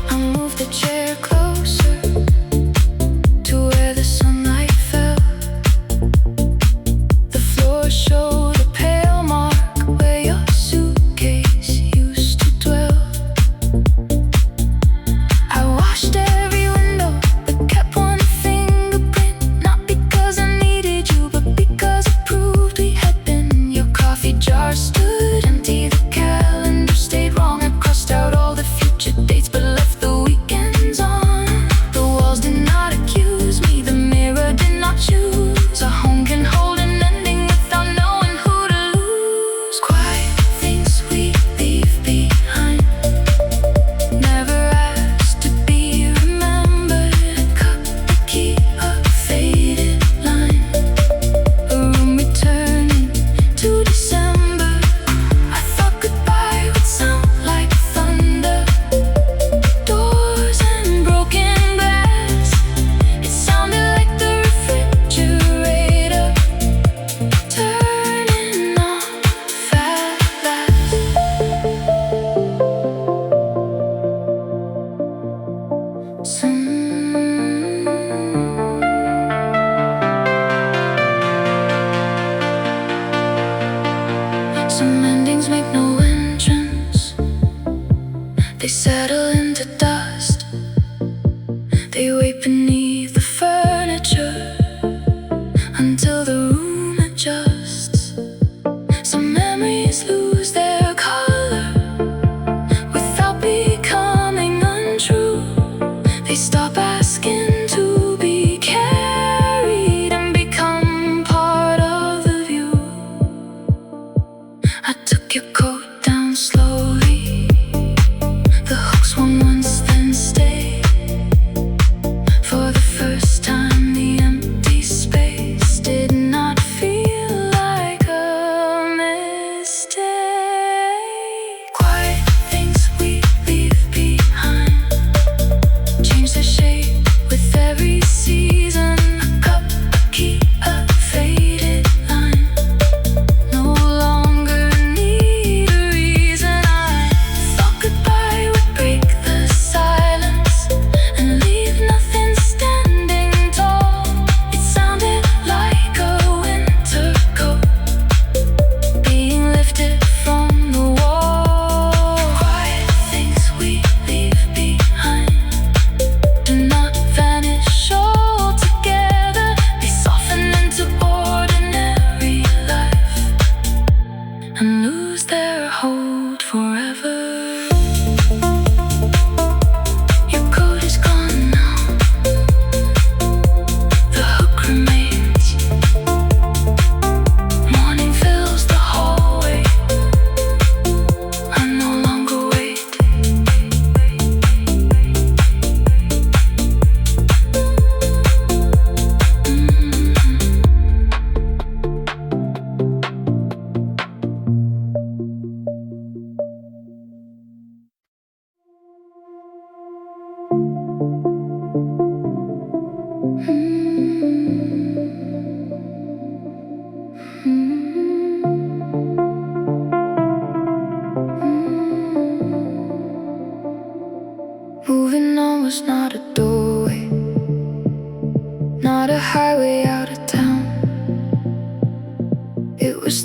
I moved the chair closer to where the sunlight fell. The floor showed a pale mark where your suitcase used to dwell. I washed every window but kept one fingerprint, not because I needed you, but because it proved we had been. Your coffee jar stood empty, the calendar stayed wrong. I crossed out all the future dates but left the weekends on. The walls did not accuse me, the mirror did not choose. A home can hold an ending without knowing who to lose. Quiet things we leave behind, never asked to be remembered. A cup, a key, a faded line, a room returning to December. I thought goodbye would sound like thunder, doors and broken glass. It sounded like the refrigerator turning off at last. Some endings make no entrance, they settle into dust. They wait beneath the furniture until the room adjusts.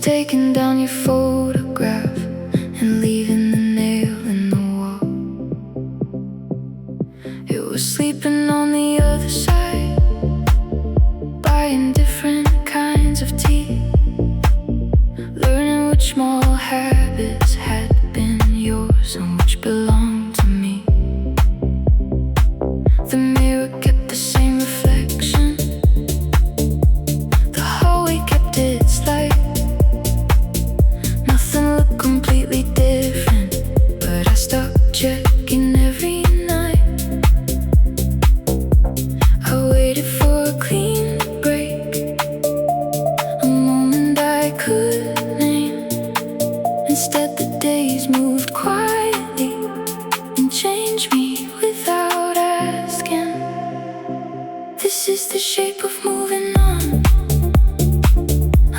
taking down your photograph and leaving the nail in the wall. It was sleeping on the other side, buying different kinds of tea, learning which small habits had been yours and which belonged to me. The mirror kept the same reflection, the hallway kept its light. Nothing looked completely different, but I stopped checking every night. I waited for a clean break, a moment I could name. Instead the days moved quietly and changed me without asking. This is the shape of moving on,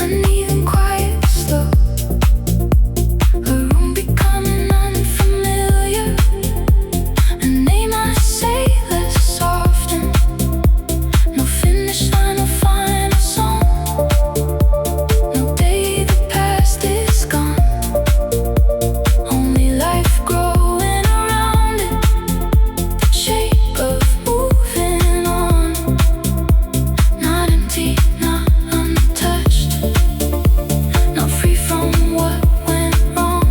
uneven, quiet, slow. A room becoming unfamiliar, a name I say less often. No finish line, no final song, no day the past is gone. Only life growing around it, the shape of moving on. Not empty, not untouched, not free from what went wrong.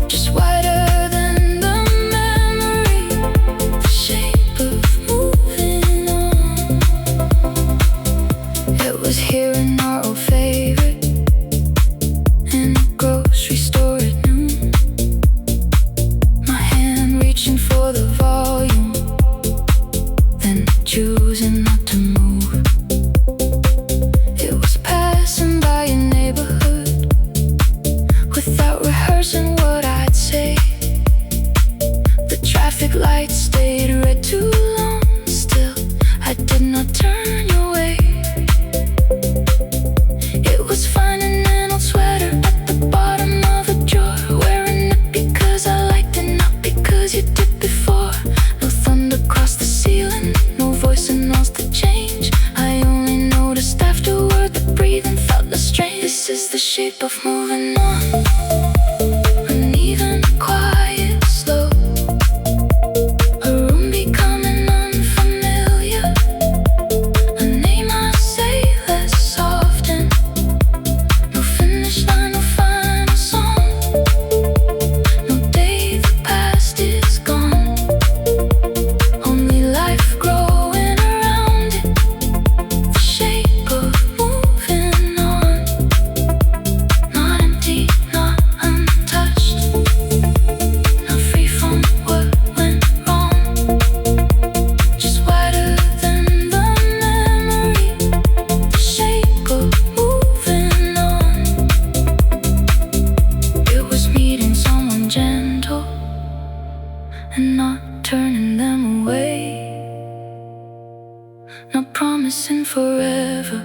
Just wider than the memory, the shape of moving on. It was hearing our old favorite in the grocery store at noon. My hand reaching for the volume, then choosing not to move. It was passing by a neighborhood without rehearsing what I'd say. The traffic lights stayed red too long, still I did not turn your way. It was finding an old sweater at the bottom of a drawer, wearing it because I liked it, not because you did before. No thunder crossed the ceiling, no voice announced the change. I only noticed afterward that breathing felt less strange. This is the shape of moving on, uneven, quiet, slow. A room becoming unfamiliar, a name I say less often. No finish line, no final song, no day the past is gone. Only life growing around it, the shape of moving on. Not empty, not untouched, not free from what went wrong. Just wider than the memory, the shape of moving on. It was meeting someone gentle and not turning them away, not promising forever,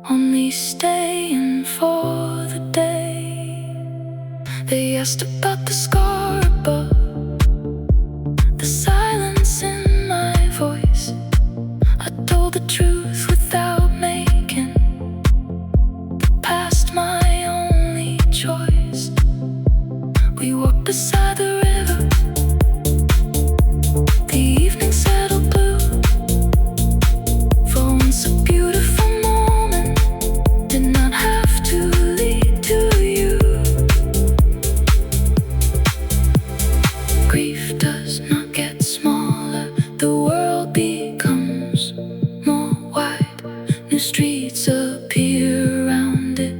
only staying for the day. They asked about the scar above, the silence in my voice. I told the truth without making the past my only choice. We walked beside the river, the evening settled blue. For once a beautiful moment did not have to lead to you. Grief does not get smaller, the world becomes more wide. New streets appear around it,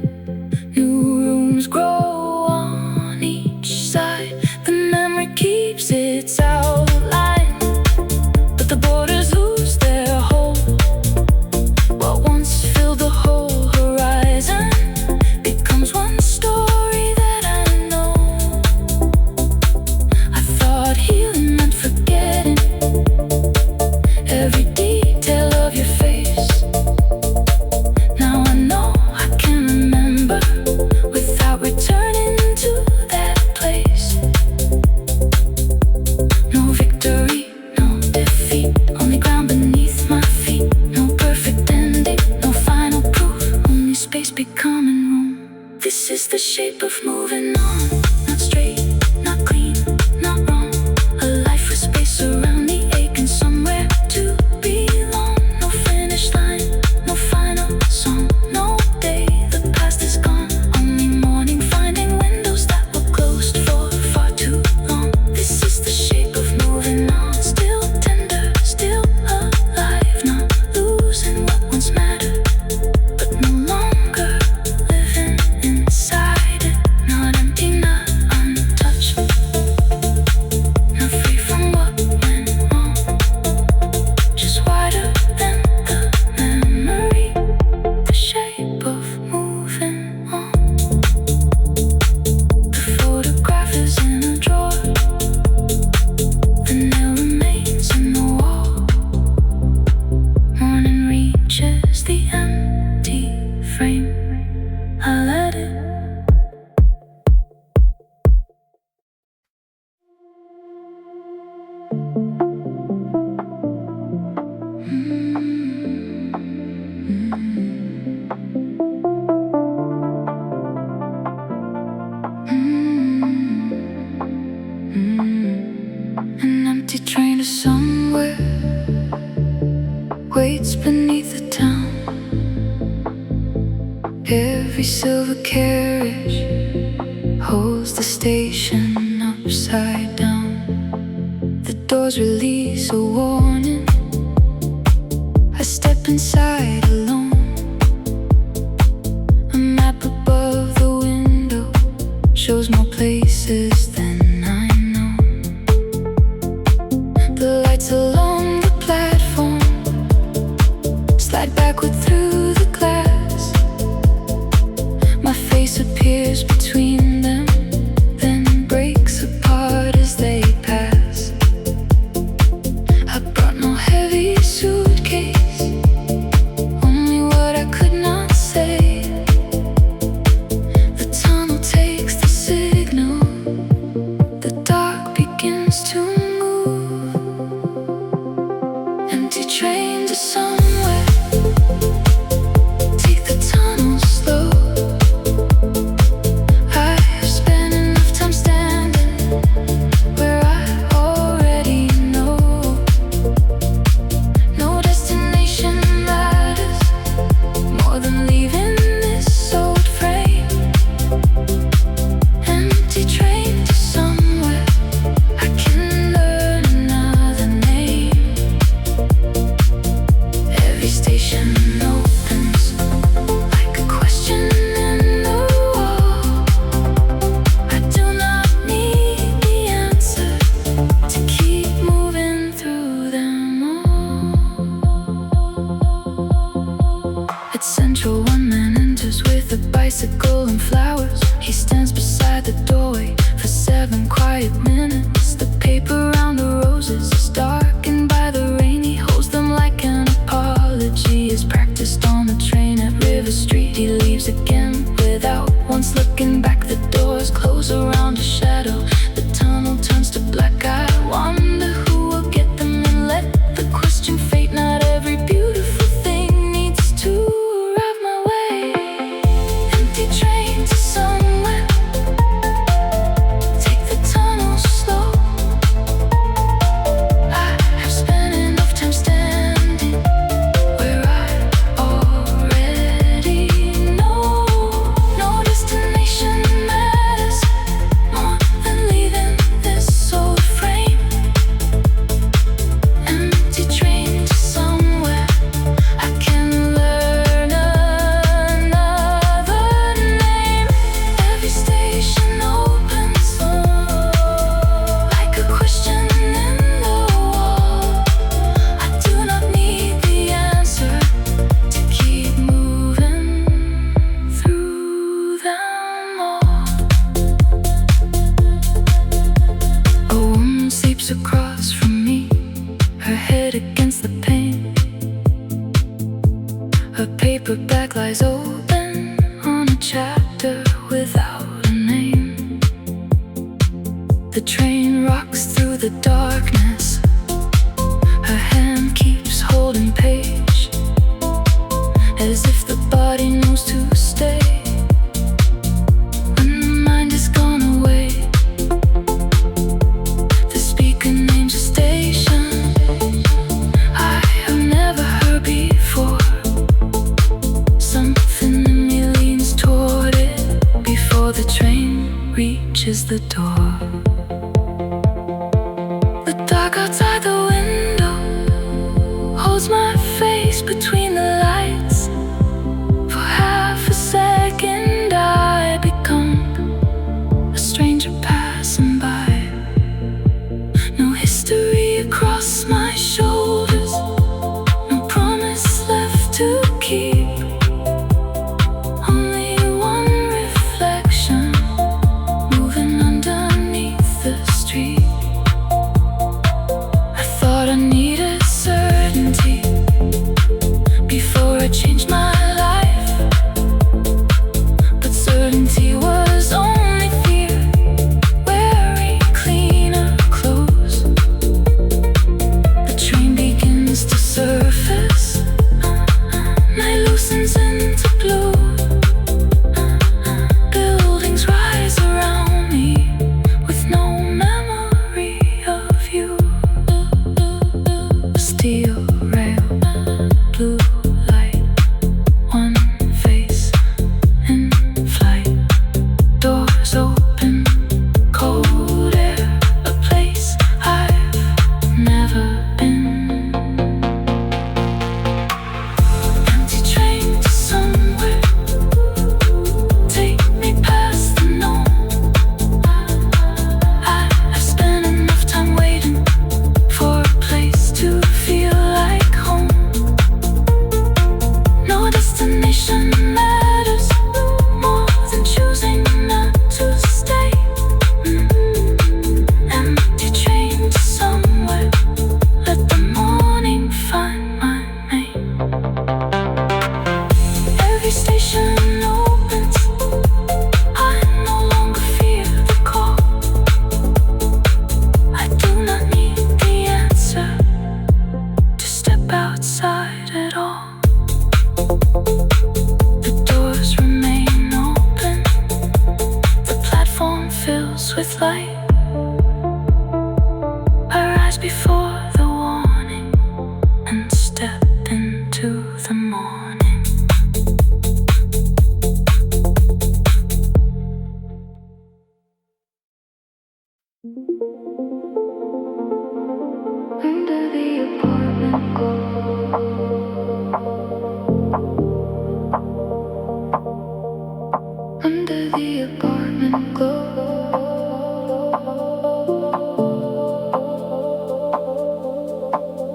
new rooms grow on each side. The memory keeps its outline, but the borders lose their hold. What once filled the whole horizon becomes one story that I know. I thought healing meant forgetting every detail of your face. Now I know space becoming room. This is the shape of moving on. Not straight, not clean, not wrong. A life with space around the aching somewhere to belong. No finish line, no final song, no day. The past is gone. Only morning finding windows that were closed for far too long. This is the shape of moving on. Still tender, still alive, not losing what once mattered, but no longer living inside it. Not empty, not untouched, not free from what went wrong. Just wider than the memory. The shape of moving on. The photograph is in a drawer. The nail remains in the wall. Morning reaches the empty frame. I let it. An empty train to somewhere waits beneath the town. Every silver carriage holds the station upside down. The doors release a warning. I step inside alone. A map above the window shows more places than I know. The lights along the platform slide backward through the glass. My face appears between them, then breaks apart as they pass. I brought no heavy suitcase, only what I could not say. The tunnel takes the signal. The dark begins to move. Empty train to somewhere. Take the tunnel slow. I have spent enough time standing where I already know. No destination matters more than leaving this old frame. Empty train to somewhere. I can learn another name. Every station opens like a question in the wall. I do not need the answer to keep moving through them all. At Central, one man enters with a bicycle and flowers. He stands beside the doorway for 7 quiet minutes. The paper around the roses is darkened by the rain. He holds them like an apology. Is practiced on the train at River Street. He leaves again without once looking back. The doors close around a shadow. The tunnel turns to black. I wonder who will get them and let the question fade. Not every beautiful thing needs to arrive my way. Empty train to somewhere. Take the tunnel slow. I have spent enough time standing where I already know. No destination matters more than leaving this old frame. Empty train to somewhere. I can learn another name. Every station opens like a question in the wall. I do not need the answer to keep moving through them all. A woman sleeps across from me, her head against the pane. Her paperback lies open on a chapter without a name. The train rocks through the darkness. Her hand keeps holding page, as if the body knows to the door. The dark outside the window holds my face between the lights. For half a second I become a stranger passing by. No history across my shoulders, no promise left to keep. Only one reflection moving underneath the street. I thought I needed certainty before I changed my life, but certainty was only fear wearing cleaner clothes. The train begins to surface, night loosens into blue. Buildings rise around me with no memory of you. Steel rail, blue light, one face in flight. Doors open, cold air, a place I've never been. Empty train to somewhere, take me past the known. I've spent enough time waiting for a place to feel like home. No destination matters more than choosing not to stay. Empty train to somewhere, let the morning find my name. Every station opens, I no longer fear the call. I do not need the answer to step outside at all. The doors remain open, the platform fills with light. I rise before the warning and step into the morning. Under the apartment glow, under the apartment glow,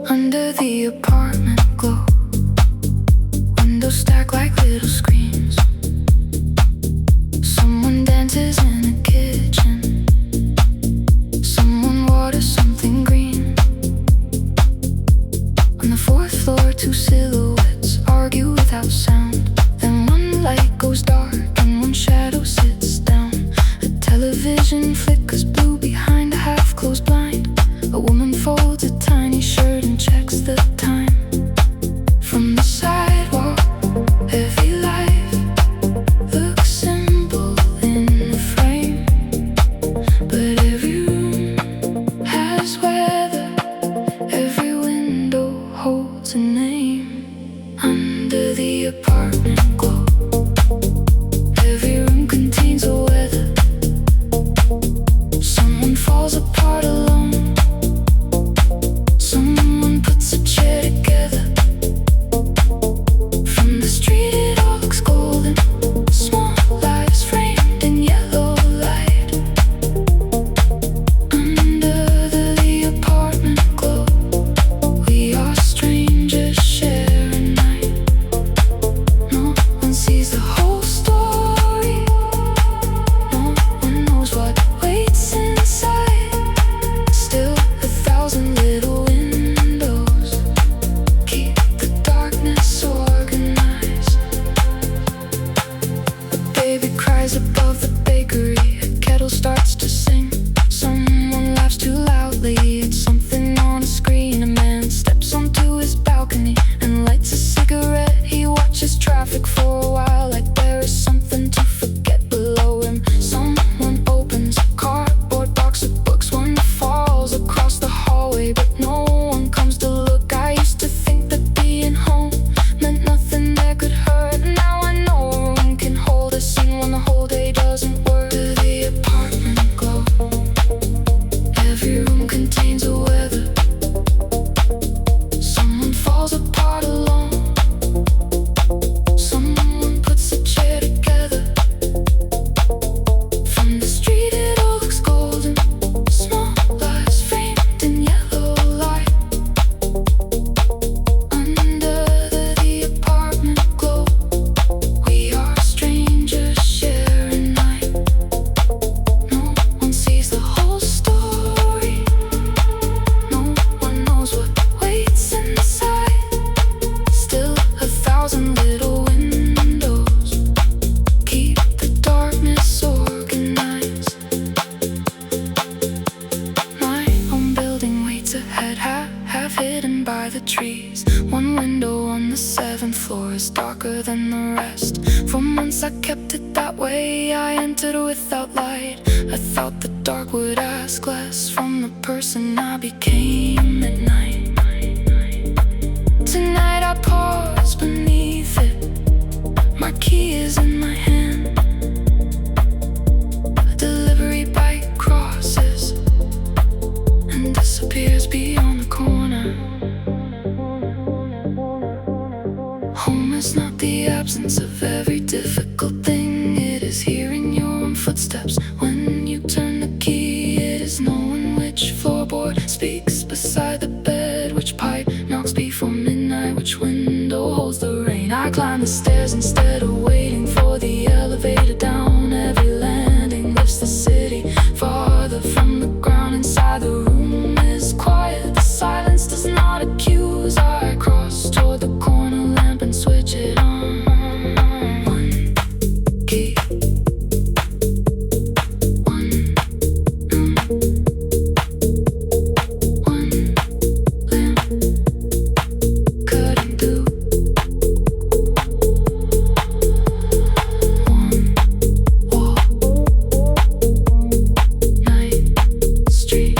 under the apartment glow. Windows stack like little screens. Someone dances in a kitchen. Someone waters something green. On the fourth floor, two silhouettes argue without sound. Then one light goes dark and one shadow sits down. A television flickers blue behind a half-closed blind. A woman folds a tiny shirt and checks the time. From the sidewalk, every life looks simple in the frame, but every room has weather, every window holds a name. Under the apartment glow, every room contains a weather, darker than the rest. For months I kept it that way, I entered without light. I thought the dark would ask less from the person I became at night. Tonight I pause beneath it, my key is in my hand. A delivery bike crosses and disappears beyond the corner. Home is not the absence of every difficult thing, it is hearing your own footsteps when you turn the key. It is knowing which floorboard speaks beside the bed, which pipe knocks before midnight, which window holds the rain. I climb the stairs instead of waiting for the elevator down. Every landing lifts the city farther from the ground. Inside the room is quiet, the silence does not accuse. I cross toward the corner lamp and switch it on. One key, one lamp, cutting through. Warm wall, night street,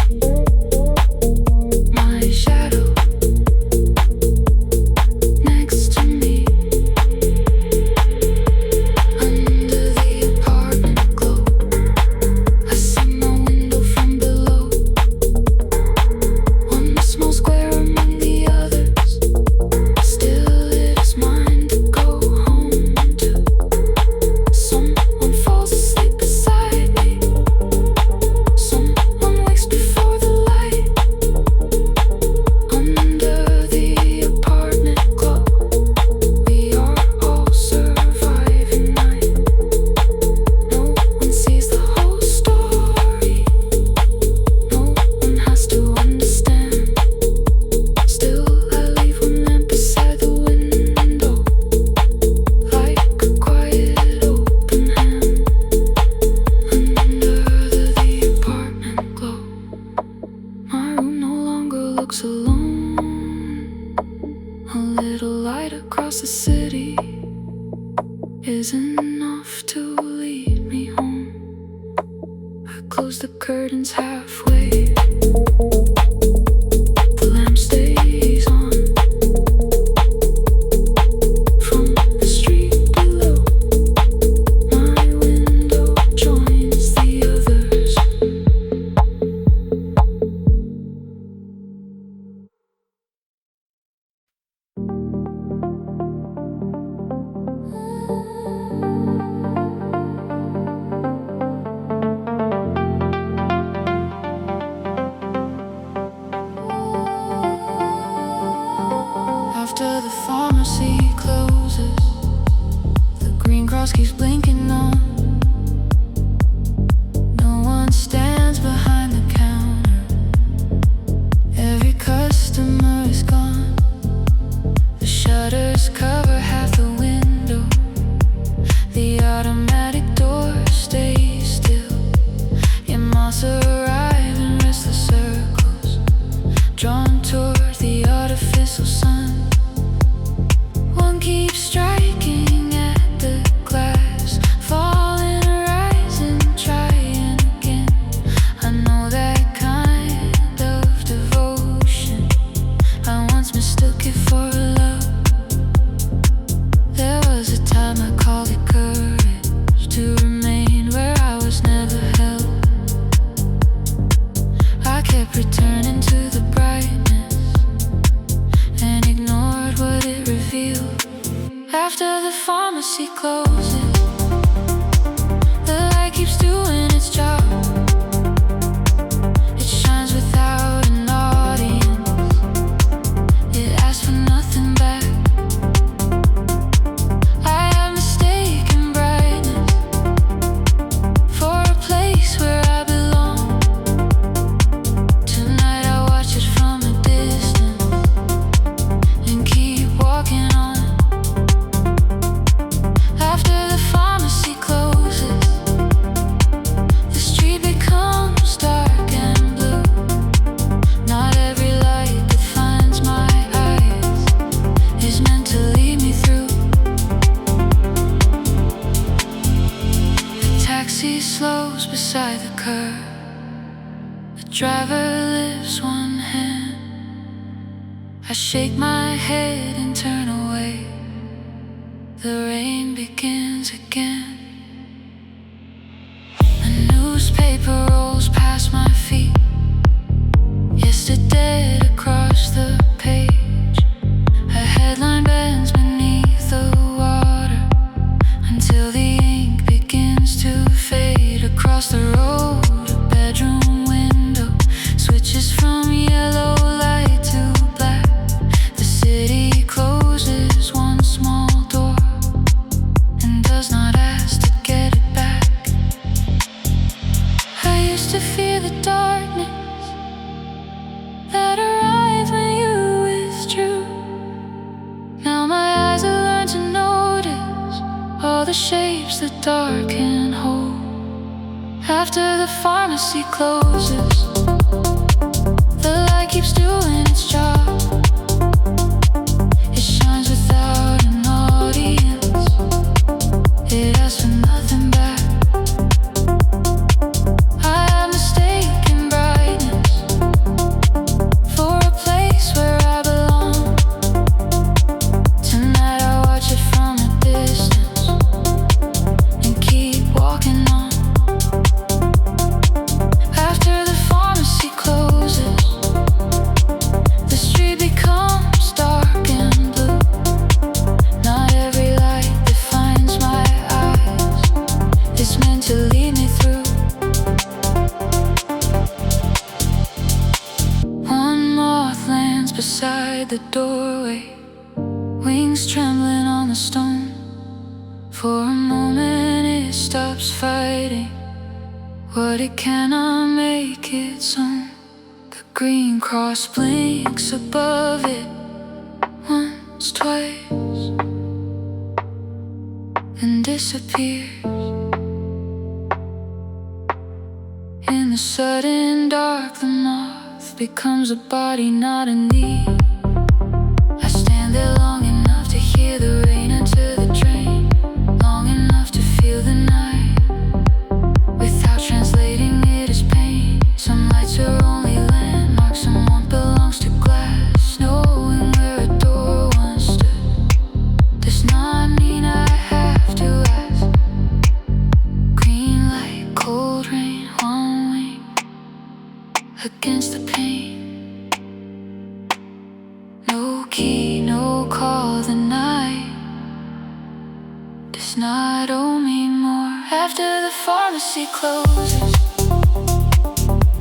my shadow next to me. Under the apartment glow, I see my window from below. One small square among the others, still it is mine to go home to. Someone falls asleep beside me, someone wakes before the light. Under the apartment glow, we are all surviving night. No one sees the whole story, no one has to understand. Still I leave one lamp beside the window, like a quiet open hand. Under the apartment glow, my room no longer looks alone. A little light across the city is enough to lead me home. I close the curtains halfway, the lamp stays on. From the street below, my window joins the others. After the pharmacy closes, the green cross keeps blinking on. No one stands behind the counter, every customer is gone. The shutters cover half the window, the automatic door stays still. Your mouse arrive in restless circles, drawn toward the artificial sun. One keeps striking at the glass, falling, rising, trying again. I know that kind of devotion, I once mistook it for love. There was a time I called it courage to remain where I was never held. I kept returning to the brightness and ignored what it revealed. After the pharmacy closes, the light keeps doing its job. It shines without an audience, it asks for nothing back. I have mistaken brightness for a place where I belong. Tonight I watch it from a distance and keep walking on. After the pharmacy closes, beside the curb. The driver lifts one hand. I shake my head and turn away. The rain begins again. A newspaper rolls past my feet. Yesterday across the page. A headline bends beneath the water until the ink begins to fade. Across the road, a bedroom window switches from yellow light to black. The city closes one small door and does not ask to get it back. I used to fear the darkness that arrived when you withdrew. Now my eyes have learned to notice all the shapes the dark can hold. After the pharmacy closes, the light keeps doing its job. It shines without an audience. It asks for nothing back. I have mistaken brightness for a place where I belong. Tonight I watch it from a distance and keep walking on. After the pharmacy closes, the street becomes dark and blue. Not every light that finds my eyes is meant to lead me through. One moth lands beside the doorway, wings trembling on the stone. For a moment it stops fighting what it cannot make its own. The green cross blinks above it once, twice, and disappears. In the sudden dark, the moth becomes a body, not a need. I stand there long enough to hear the rain enter the drain, long enough to feel the night without translating it as pain. Some lights are only landmarks, some warmth belongs to glass. Knowing where a door once stood does not mean I have to ask. Green light, cold rain, one wing against the pain. No key, no call, the night does not owe me more. After the pharmacy closes,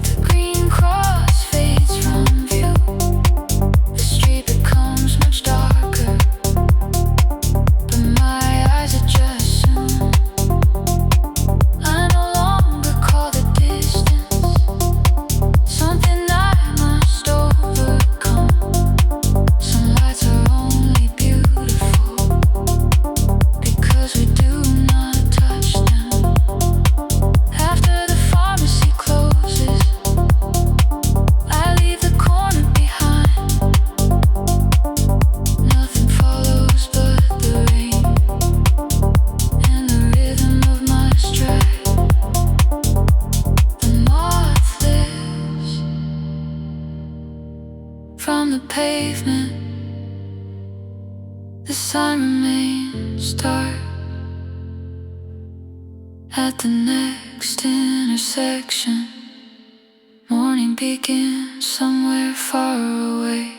the green cross fades from view. The street becomes much darker, but my eyes adjust soon. I no longer call the distance something I must overcome. Some lights are only beautiful because we do not touch them. After the pharmacy closes, I leave the corner behind. Nothing follows but the rain and the rhythm of my stride. The moth lifts from the pavement. The sign remains dark. At the next intersection, morning begins somewhere far away.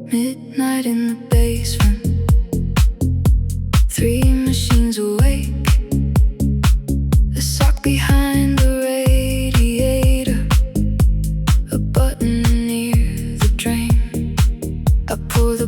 Midnight in the basement, 3 machines awake. A sock behind the radiator, a button near the drain. I pour the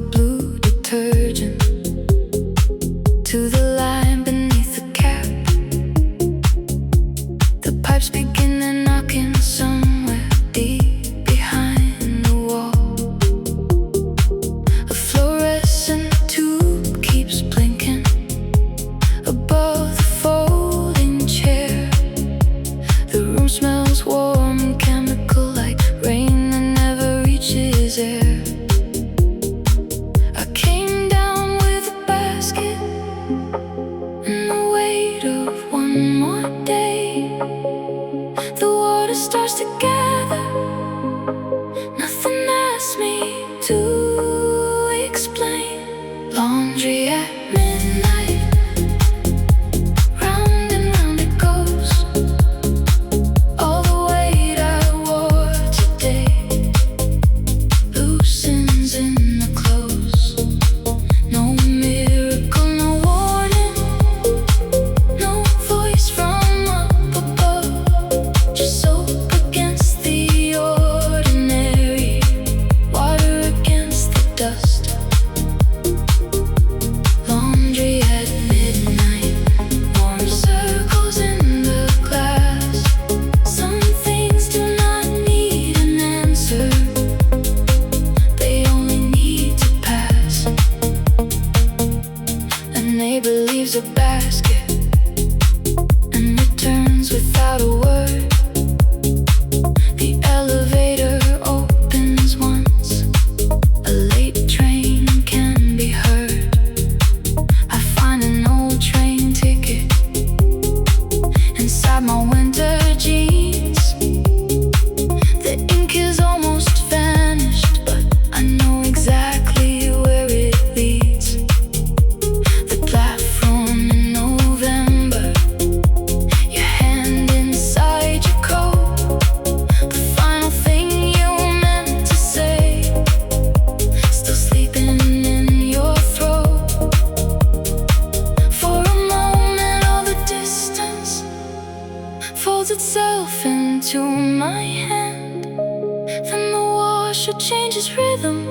culture changes rhythm,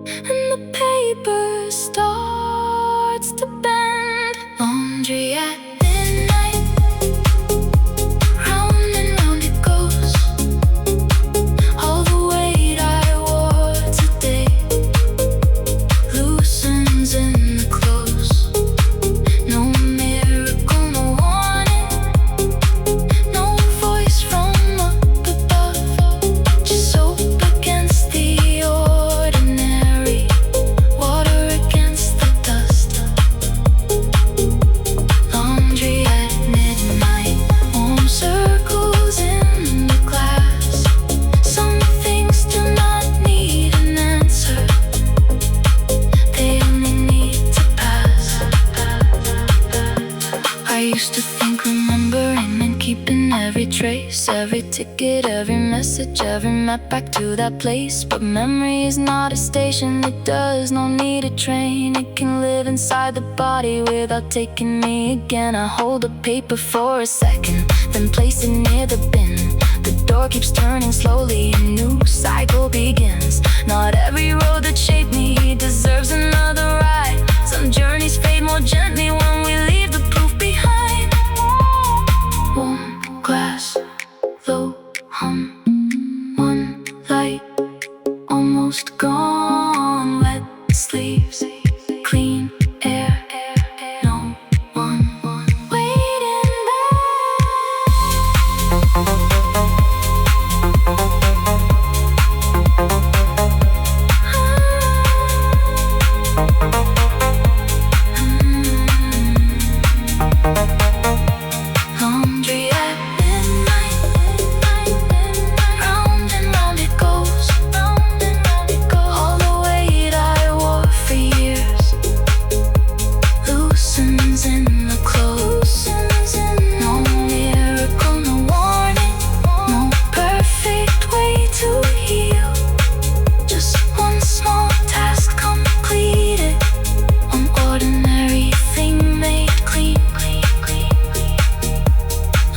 and the paper starts to bend. Laundry at midnight, round and round it goes. All the weight I wore today loosens in the clothes. No miracle, no warning, no voice from up above. Just soap against the ordinary, water against the dust. Laundry at midnight, warm circles in the glass. Some things do not need an answer, they only need to pass. I used to think remembering and keeping every trace, every ticket, every message, every map back to that place. But memory is not a station, it does not need a train. It can live inside the body without taking me again. I hold the paper for a second, then place it near the bin. The door keeps turning slowly, a new cycle begins. Not every road that shaped me deserves another ride. Some journeys fade more gently when we leave the proof behind. Warm glass, low hum, one light almost gone. Wet sleeves, clean air, no one waiting back. Laundry at midnight, round and round it goes. All the weight I wore for years loosens in the clothes. No miracle, no warning, no perfect way to heal. Just one small task completed, one ordinary thing made clean.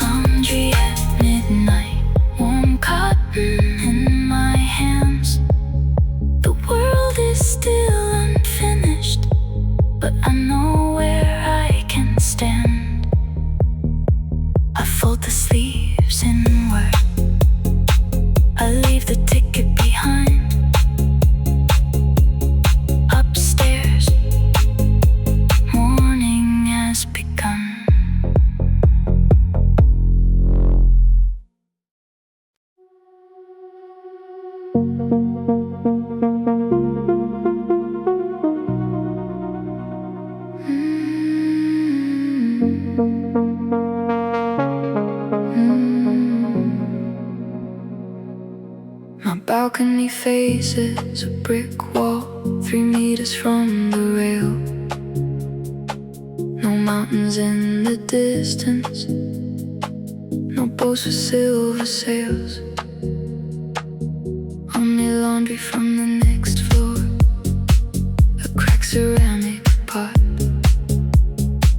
Laundry at midnight, warm cotton in my hands. The world is still unfinished, but I know where I can stand. I fold the sleeves inward, I leave the ticket behind. Upstairs, morning has begun. My balcony faces a brick wall, 3 meters from the rail. No mountains in the distance, no boats with silver sails. Only laundry from the next floor, a cracked ceramic pot,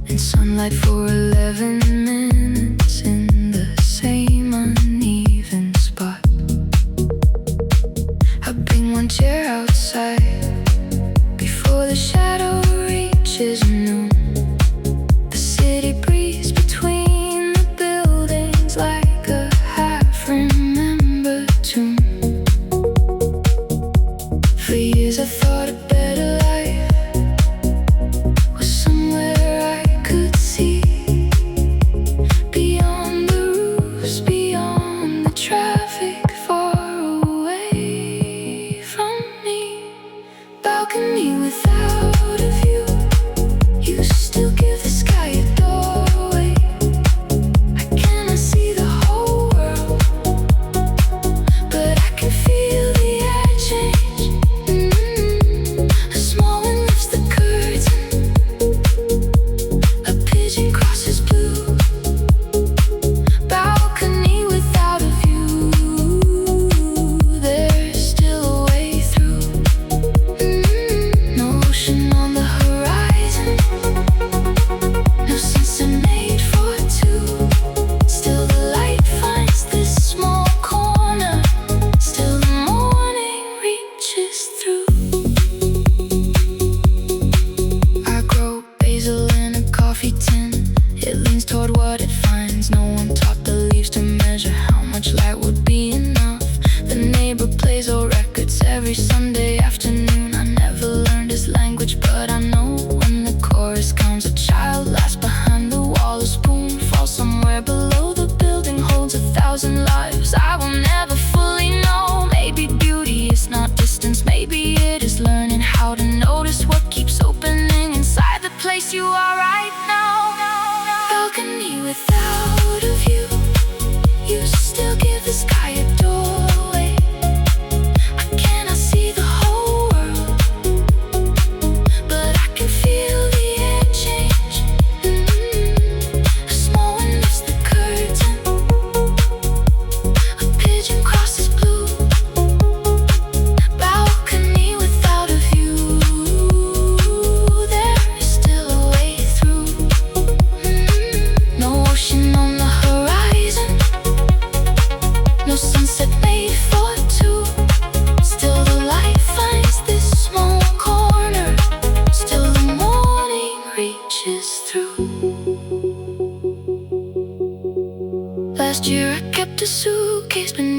and sunlight for 11 minutes in the same uneven spot. I bring one chair outside before the shadow reaches noon. The city breeze between the buildings like a half-remembered tune.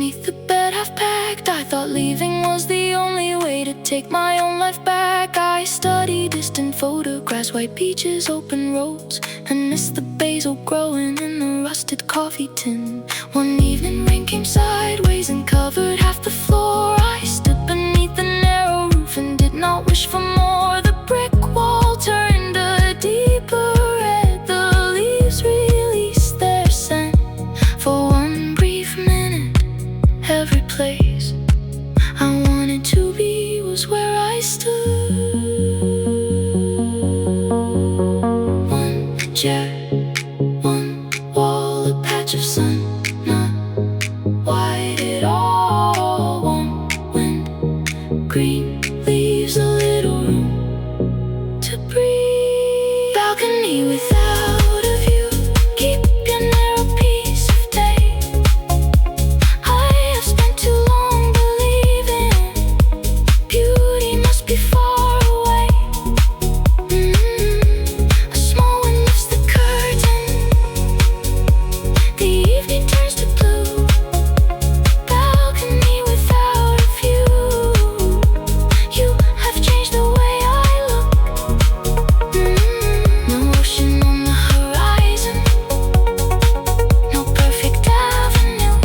beneath the bed half packed. I thought leaving was the only way to take my own life back. I studied distant photographs, white beaches, open roads, and missed the basil growing in the rusted coffee tin. One evening rain came sideways and covered half the floor. I stood beneath the narrow roof and did not wish for more. The brick wall turned a deeper red. The leaves released their scent. For one brief minute, every place I wanted to be was where I stood. One chair, one wall, a patch of sun, not white at all. Warm wind, green leaves, a little room to breathe. Balcony without a view, keep your narrow piece of day. I have spent too long believing beauty must be far away. A small wind lifts the curtain, the evening turns to blue. Balcony without a view, you have changed the way I look. No ocean on the horizon, no perfect avenue.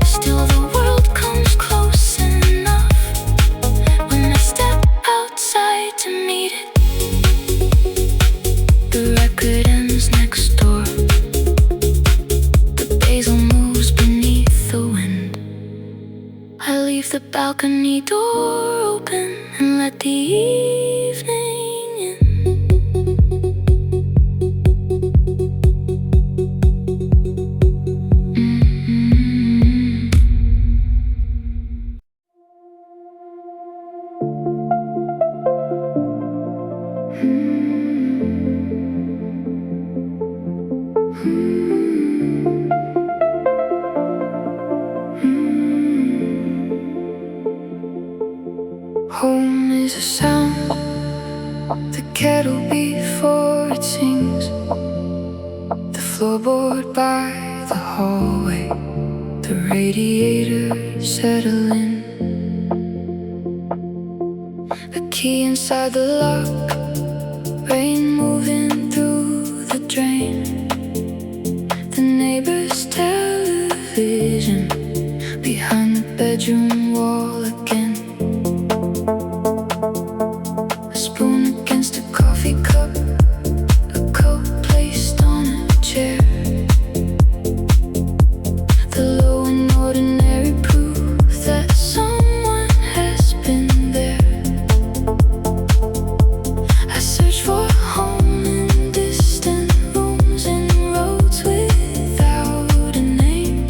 Still the world comes close enough when I step outside to meet it. The record ends next door. The basil moves beneath the wind. I leave the balcony door open and let the evening in. Home is a sound, the kettle before it sings, the floorboard by the hallway, the radiator settling, the key inside the lock, rain moving through the drain, the neighbor's television behind the bedroom wall again. A spoon against a coffee cup, a coat placed on a chair. The low and ordinary proof that someone has been there. I search for a home in distant rooms and roads without a name.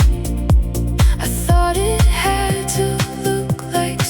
I thought it had to look like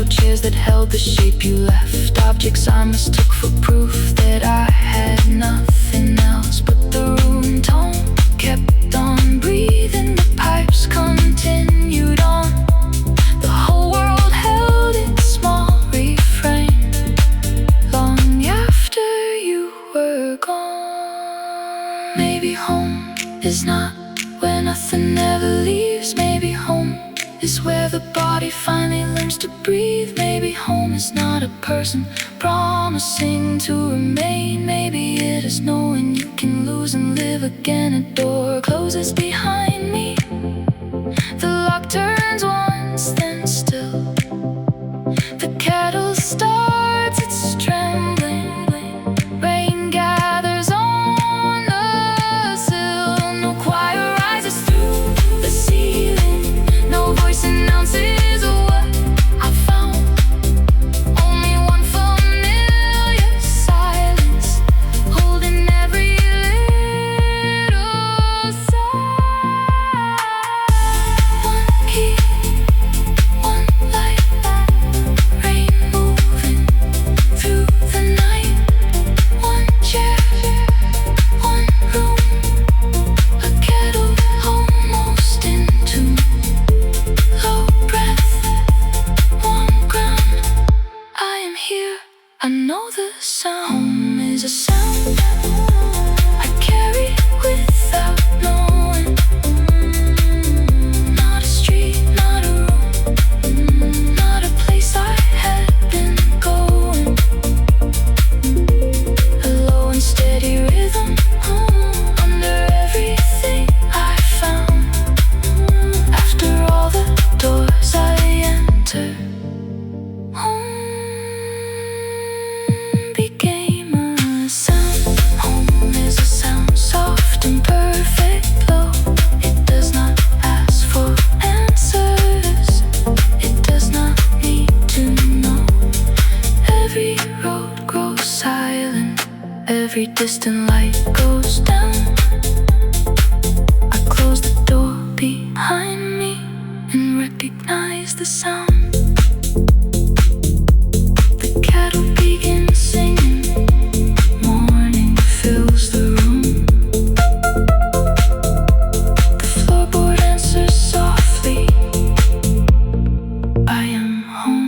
Chairs that held the shape you left, objects I mistook for proof that I had nothing else. But the room tone kept on breathing, the pipes continued on. The whole world held its small refrain long after you were gone. Maybe home is not where nothing ever leaves. Maybe home is where the body finally learns to breathe. Maybe home is not a person promising to remain. Maybe it is knowing you can lose and live again. A door closes behind me, the lock turns once, then still. The kettle starts its trembling, rain gathers on the sill. No choir rises through the ceiling, no voice announces what I found. Only one familiar silence, holding every little sigh. One key, one light, rain moving through the night. One chair, one room, a kettle almost in tune. Low breath, warm ground. I am here, I know the sound. Home is a sound I carry without knowing. Not a street, not a room, not a place I had been going. A low and steady rhythm under everything I found. After all the doors I entered, home became a sound. Home is a sound, soft and perfect low. It does not ask for answers, it does not need to know. Every road grows silent, every distant light goes down. I close the door behind me and recognize the sound. The kettle begins singing, morning fills the room. The floorboard answers softly, I am home.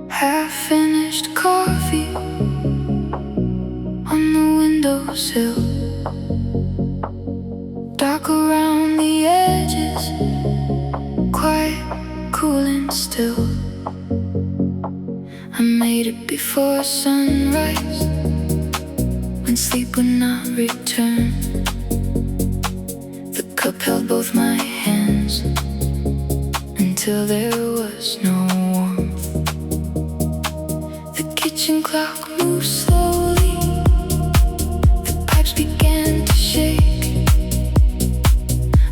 Half-finished coffee on the windowsill, dark around the edges, quiet, cool and still. I made it before sunrise, when sleep would not return. The cup held both my hands until there was no warmth. The kitchen clock moved slowly, the pipes began to shake.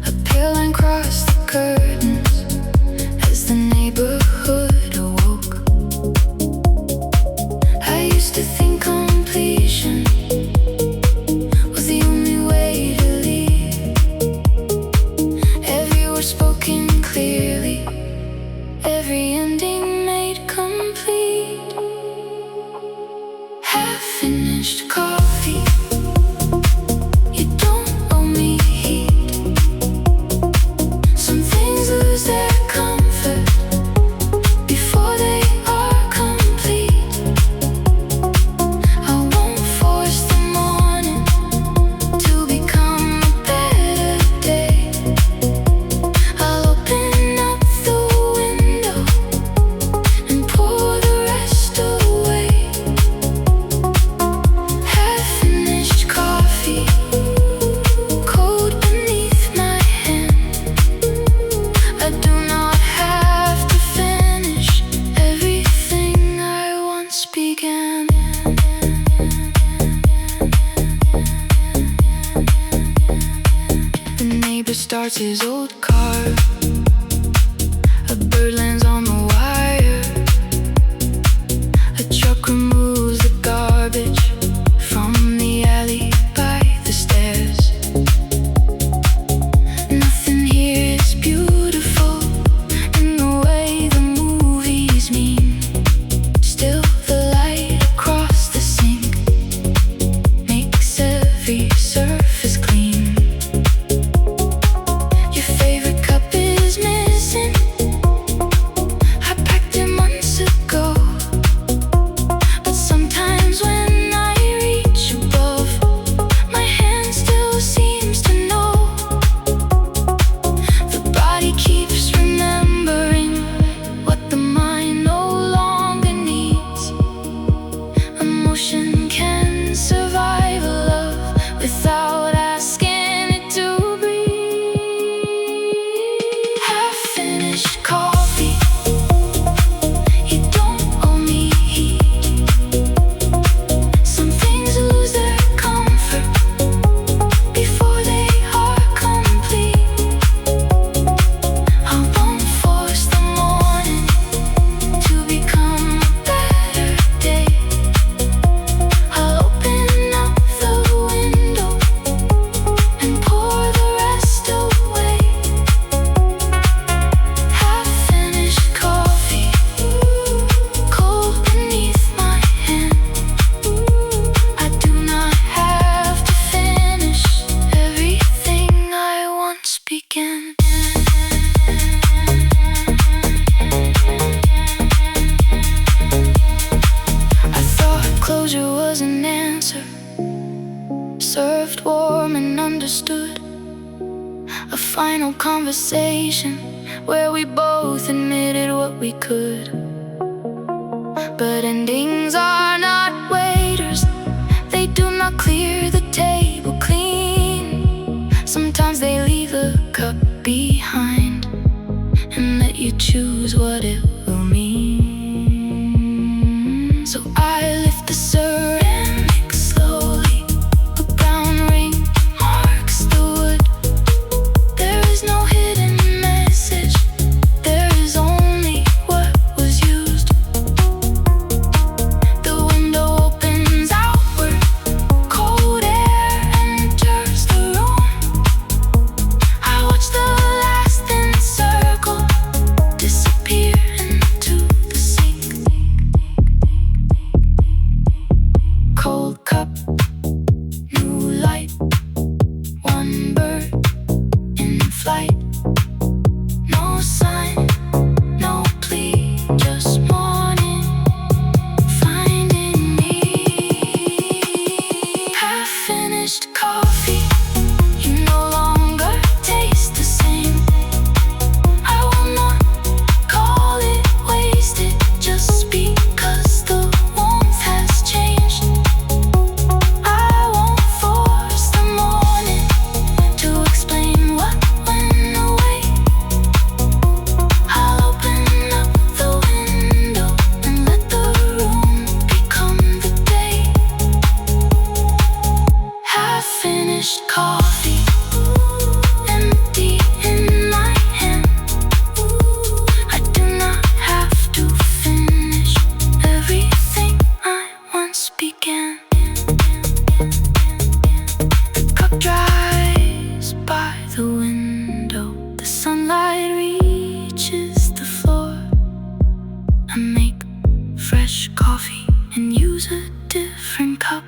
A pale line crossed the curtains as the neighborhood awoke. I used to think completion was the only way to leave. starts his old car. A bird lands on the wire. A truck removes the garbage from the alley by the stairs. Nothing here is beautiful in the way the movies mean. Still the light across the sink makes every surface clean. Your favorite cup is missing. I packed it months ago. But sometimes when I reach above, my hand still seems to know. The body keeps remembering what the mind no longer needs. Emotion can survive a love without asking it to breathe. Half-finished coffee. You don't owe me heat. Some things lose their comfort before they are complete. I won't force the morning to become a better day. I'll open up the window and pour the rest away. Half-finished coffee, cold beneath my hand. I do not have to finish everything I once began. I thought closure was an answer, served warm and understood. A final conversation where we both admitted what we could. But endings are not waiters. They do not clear the table clean. Sometimes they leave the cup behind and let you choose what it will mean. So I lift the ceramic slowly. A brown ring marks the wood. There is no hidden message. There is only what was used. The window opens outward. Cold air enters the room. I watch the last thin circle disappear into the sink. Cold cup, new light, one bird in flight. No sign, no plea, just morning finding me. Half-finished coffee, you no longer taste the same. I will not call it wasted just because the warmth has changed. I won't force the morning to explain what went away. I'll open up the window and let the room become the day. Half-finished coffee, empty in my hand. I do not have to finish everything I once began. The cup dries by the window. The sunlight reaches the floor. I make fresh coffee and use a different cup.